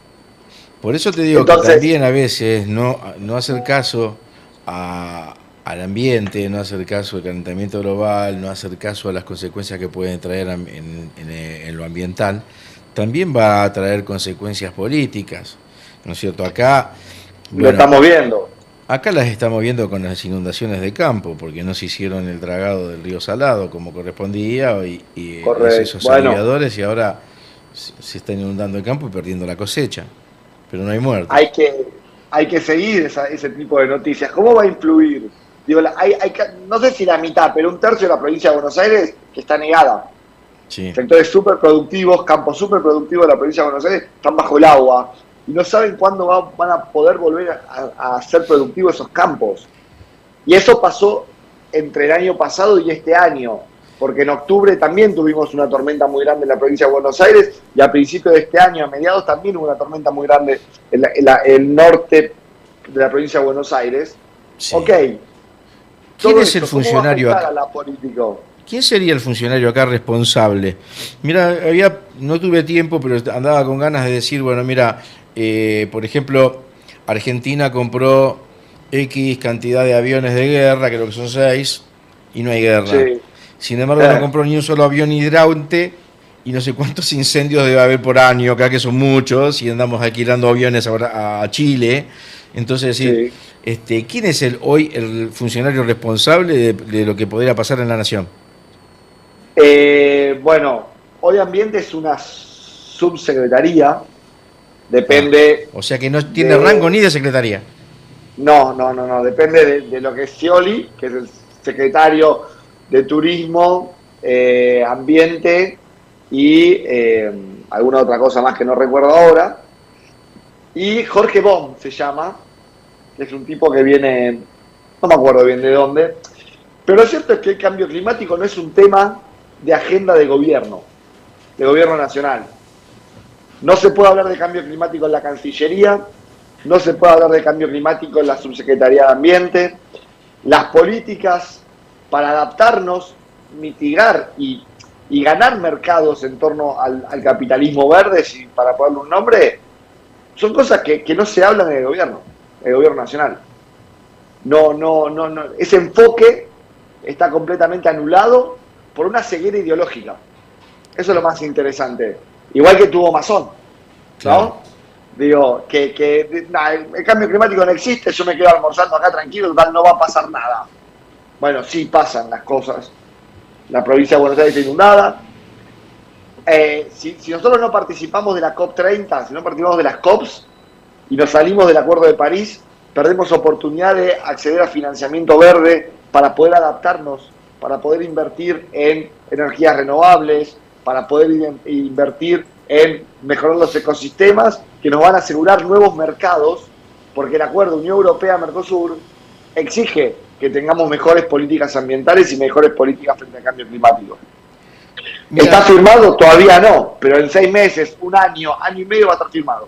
Por eso te digo que también a veces no hacer caso al ambiente, no hacer caso al calentamiento global, no hacer caso a las consecuencias que pueden traer en lo ambiental, también va a traer consecuencias políticas, ¿no es cierto? Acá lo estamos viendo. Acá las estamos viendo con las inundaciones de campo, porque no se hicieron el dragado del río Salado como correspondía y esos aliviadores, y ahora se está inundando el campo y perdiendo la cosecha, pero no hay muertos. Hay que seguir ese tipo de noticias. ¿Cómo va a influir? Digo, no sé si la mitad, pero 1/3 de la provincia de Buenos Aires que está negada. Sí. Sectores súper productivos, campos súper productivos de la provincia de Buenos Aires están bajo el agua y no saben cuándo van a poder volver a ser productivos esos campos. Y eso pasó entre el año pasado y este año, porque en octubre también tuvimos una tormenta muy grande en la provincia de Buenos Aires y a principios de este año, a mediados, también hubo una tormenta muy grande en el norte de la provincia de Buenos Aires. Sí. Ok. ¿Quién Todo es el esto, ¿cómo va a funcionario afectar acá? a la político? ¿Quién sería el funcionario acá responsable? Mira, no tuve tiempo, pero andaba con ganas de decir, bueno, mira, por ejemplo, Argentina compró X cantidad de aviones de guerra, creo que son 6, y no hay guerra. Sí. Sin embargo, no compró ni un solo avión hidrante y no sé cuántos incendios debe haber por año, acá que son muchos, y andamos alquilando aviones ahora a Chile. Entonces, decir, ¿quién es hoy el funcionario responsable de lo que podría pasar en la nación? Bueno, hoy Ambiente es una subsecretaría, depende... O sea que no tiene rango ni de secretaría. No, depende de lo que es Scioli, que es el secretario de Turismo, Ambiente y alguna otra cosa más que no recuerdo ahora. Y Jorge Bom se llama, que es un tipo que viene, no me acuerdo bien de dónde, pero lo cierto es que el cambio climático no es un tema de agenda de gobierno nacional. No se puede hablar de cambio climático en la Cancillería, no se puede hablar de cambio climático en la Subsecretaría de Ambiente. Las políticas para adaptarnos, mitigar y ganar mercados en torno al capitalismo verde, si para ponerle un nombre, son cosas que no se hablan en el gobierno nacional. No, ese enfoque está completamente anulado por una ceguera ideológica. Eso es lo más interesante. Igual que tuvo Masón, ¿no? Claro. Digo, el cambio climático no existe, yo me quedo almorzando acá tranquilo, total, no va a pasar nada. Bueno, sí pasan las cosas. La provincia de Buenos Aires está inundada. Si nosotros no participamos de la COP30, si no participamos de las COPs y nos salimos del Acuerdo de París, perdemos oportunidad de acceder a financiamiento verde para poder adaptarnos, para poder invertir en energías renovables, para poder invertir en mejorar los ecosistemas que nos van a asegurar nuevos mercados, porque el acuerdo Unión Europea-Mercosur exige que tengamos mejores políticas ambientales y mejores políticas frente al cambio climático. Mira, ¿Está firmado? Todavía no, pero en 6 meses, un año y medio va a estar firmado.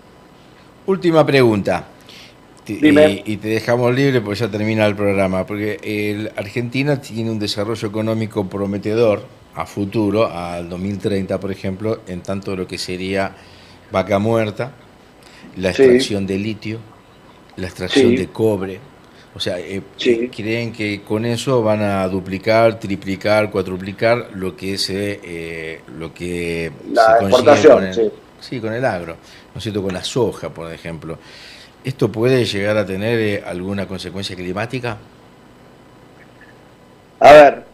última pregunta. Dime. Y te dejamos libre porque ya termina el programa. Porque Argentina tiene un desarrollo económico prometedor a futuro, al 2030, por ejemplo, en tanto lo que sería Vaca Muerta, la extracción de litio, la extracción de cobre. O sea, creen que con eso van a duplicar, triplicar, cuadruplicar lo que La se exportación, consigue con el agro, ¿no es cierto? Con la soja, por ejemplo. ¿Esto puede llegar a tener alguna consecuencia climática? A ver,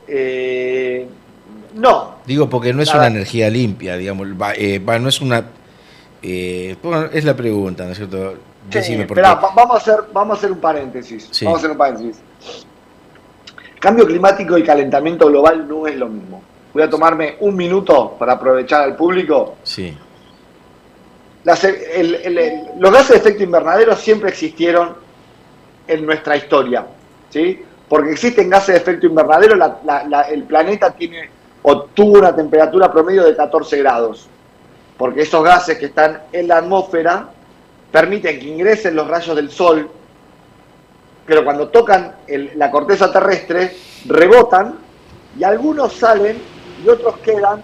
no. Digo, porque no es una energía limpia, digamos, no es una... bueno, es la pregunta, ¿no es cierto? Decime por qué. Vamos a hacer un paréntesis. Sí. Vamos a hacer un paréntesis. Cambio climático y calentamiento global no es lo mismo. Voy a tomarme un minuto para aprovechar al público. Sí. Los gases de efecto invernadero siempre existieron en nuestra historia, ¿sí? Porque existen gases de efecto invernadero, el planeta tuvo una temperatura promedio de 14 grados, porque esos gases que están en la atmósfera permiten que ingresen los rayos del sol, pero cuando tocan la corteza terrestre, rebotan y algunos salen y otros quedan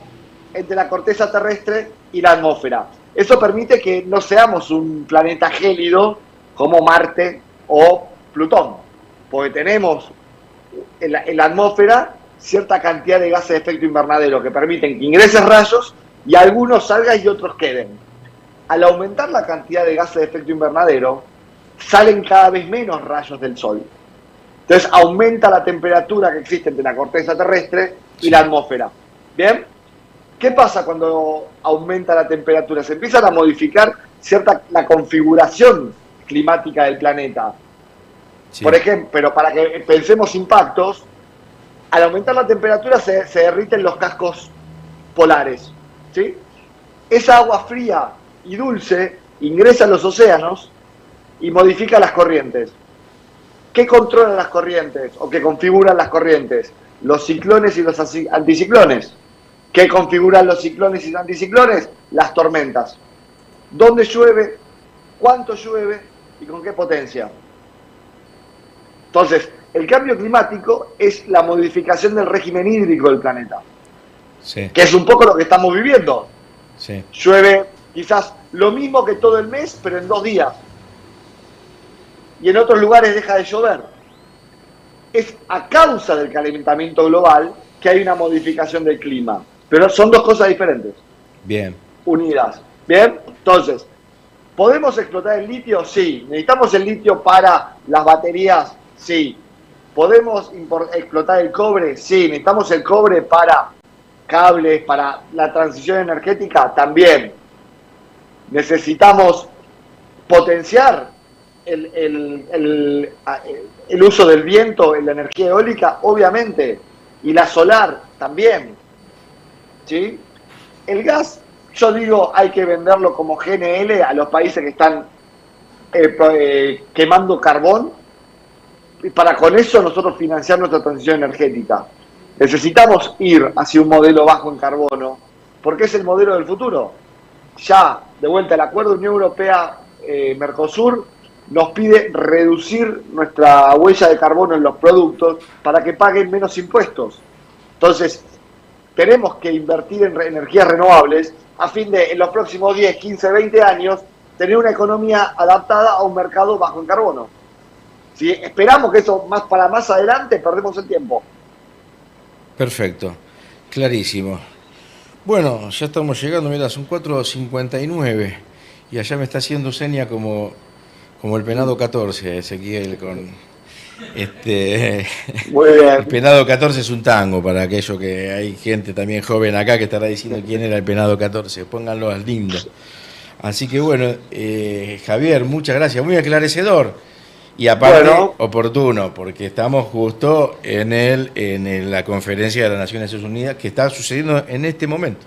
entre la corteza terrestre y la atmósfera. Eso permite que no seamos un planeta gélido como Marte o Plutón, porque tenemos en la atmósfera cierta cantidad de gases de efecto invernadero que permiten que ingresen rayos y algunos salgan y otros queden. Al aumentar la cantidad de gases de efecto invernadero, salen cada vez menos rayos del sol. Entonces aumenta la temperatura que existe entre la corteza terrestre y la atmósfera. ¿Bien? ¿Qué pasa cuando aumenta la temperatura? Se empiezan a modificar la configuración climática del planeta. Sí. Por ejemplo, pero para que pensemos impactos, al aumentar la temperatura se derriten los cascos polares, ¿sí? Esa agua fría y dulce ingresa a los océanos y modifica las corrientes. ¿Qué controlan las corrientes o qué configuran las corrientes? Los ciclones y los anticiclones. ¿Qué configuran los ciclones y los anticiclones? Las tormentas. ¿Dónde llueve? ¿Cuánto llueve? ¿Y con qué potencia? Entonces, el cambio climático es la modificación del régimen hídrico del planeta, Sí, que es un poco lo que estamos viviendo. sí. Llueve quizás lo mismo que todo el mes, pero en 2 días. Y en otros lugares deja de llover. Es a causa del calentamiento global que hay una modificación del clima. Pero son 2 cosas diferentes, Bien. unidas. ¿Bien? Entonces, ¿podemos explotar el litio? Sí. ¿Necesitamos el litio para las baterías? Sí. ¿Podemos explotar el cobre? Sí. ¿Necesitamos el cobre para cables, para la transición energética? También. ¿Necesitamos potenciar el uso del viento en la energía eólica? Obviamente. Y la solar también. ¿Sí? El gas, yo digo, hay que venderlo como GNL a los países que están quemando carbón, y para con eso nosotros financiar nuestra transición energética. Necesitamos ir hacia un modelo bajo en carbono, porque es el modelo del futuro. Ya, de vuelta, el acuerdo Unión Europea-Mercosur nos pide reducir nuestra huella de carbono en los productos para que paguen menos impuestos. Entonces, tenemos que invertir en energías renovables a fin de, en los próximos 10, 15, 20 años, tener una economía adaptada a un mercado bajo en carbono. Si esperamos que eso para más adelante, perdemos el tiempo. Perfecto. Clarísimo. Bueno, ya estamos llegando, mira, son 4:59 y allá me está haciendo seña como el penado 14, Ezequiel, con Muy bien. el penado 14 es un tango, para aquello que hay gente también joven acá que estará diciendo quién era el penado 14, pónganlo al lindo. Así que bueno, Javier, muchas gracias, muy esclarecedor y aparte oportuno, porque estamos justo en la conferencia de las Naciones Unidas que está sucediendo en este momento.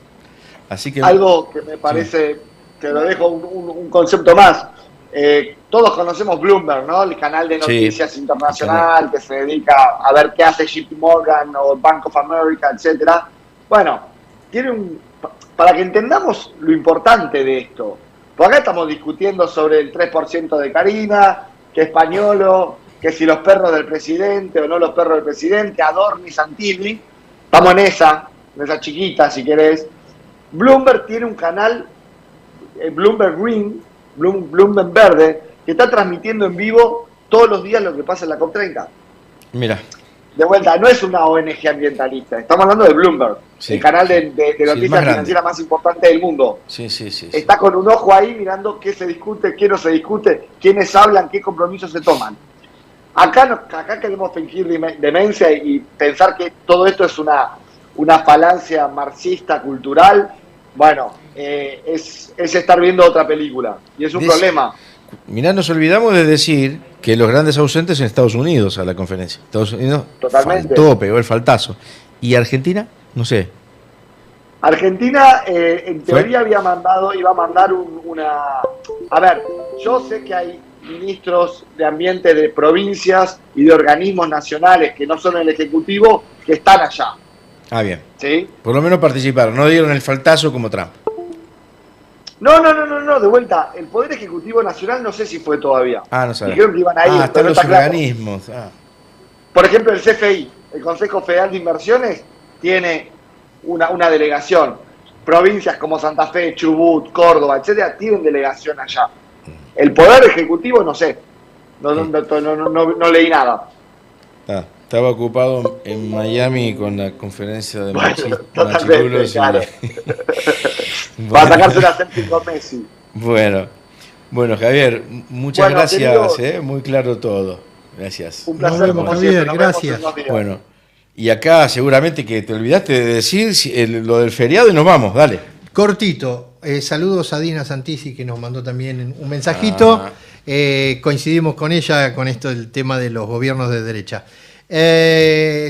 Así que algo que me parece, te lo dejo un concepto más. Todos conocemos Bloomberg, ¿no? El canal de noticias internacional que se dedica a ver qué hace JP Morgan o Bank of America, etcétera. Bueno, para que entendamos lo importante de esto, porque acá estamos discutiendo sobre el 3% de Karina, que es Pañolo, que si los perros del presidente o no los perros del presidente, Adorni, Santilli, estamos en esa chiquita si querés. Bloomberg tiene un canal, Bloomberg Green, Bloomberg Verde, que está transmitiendo en vivo todos los días lo que pasa en la COP30. mira, De vuelta, no es una ONG ambientalista, estamos hablando de Bloomberg, el canal de noticias financieras más importante del mundo. Sí. Está con un ojo ahí mirando qué se discute, qué no se discute, quiénes hablan, qué compromisos se toman. Acá queremos fingir demencia y pensar que todo esto es una falacia marxista cultural. Bueno, es estar viendo otra película y es un problema. Mirá, nos olvidamos de decir que los grandes ausentes en Estados Unidos a la conferencia. Estados Unidos Totalmente. faltó, pegó el faltazo. ¿Y Argentina? No sé. Argentina, en teoría, iba a mandar una... A ver, yo sé que hay ministros de ambiente de provincias y de organismos nacionales que no son el Ejecutivo que están allá. Ah, bien. ¿Sí? Por lo menos participaron, no dieron el faltazo como Trump. No, de vuelta, el Poder Ejecutivo Nacional no sé si fue todavía. Ah, no sabía. Dijeron que iban a ir, están pero no los está claro. organismos. Ah. Por ejemplo, el CFI, el Consejo Federal de Inversiones, tiene una delegación. Provincias como Santa Fe, Chubut, Córdoba, etcétera, tienen delegación allá. El Poder Ejecutivo, no sé. No leí nada. Estaba ocupado en Miami con la conferencia de totalmente, claro. Va a sacarse una selfie con Messi. Bueno, Javier, muchas gracias, muy claro todo. Gracias. Un placer, nos vemos, como Javier, siempre. gracias. Bueno, y acá seguramente que te olvidaste de decir lo del feriado y nos vamos, dale. Cortito, saludos a Dina Santisi que nos mandó también un mensajito. Coincidimos con ella con esto del tema de los gobiernos de derecha.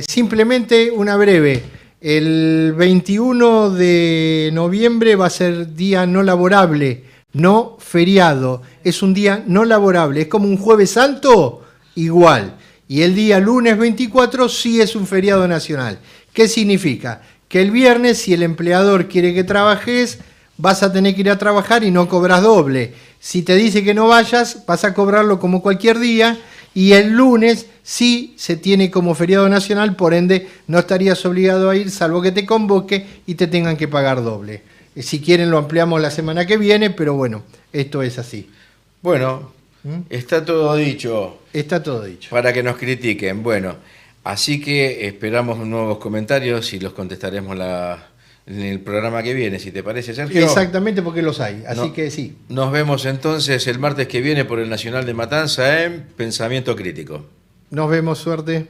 Simplemente una breve. El 21 de noviembre va a ser día no laborable, no feriado. Es un día no laborable. Es como un Jueves Santo, igual. y el día lunes 24 sí es un feriado nacional. ¿Qué significa? Que el viernes, si el empleador quiere que trabajes, vas a tener que ir a trabajar y no cobras doble. Si te dice que no vayas, vas a cobrarlo como cualquier día, y el lunes sí se tiene como feriado nacional, por ende no estarías obligado a ir, salvo que te convoque y te tengan que pagar doble. Si quieren lo ampliamos la semana que viene, pero bueno, esto es así. Bueno, está todo dicho. Está todo dicho. Para que nos critiquen. Bueno, así que esperamos nuevos comentarios y los contestaremos en el programa que viene, si te parece, Sergio. Exactamente, porque los hay, así No. que sí. Nos vemos entonces el martes que viene por el Nacional de Matanza en Pensamiento Crítico. Nos vemos, suerte.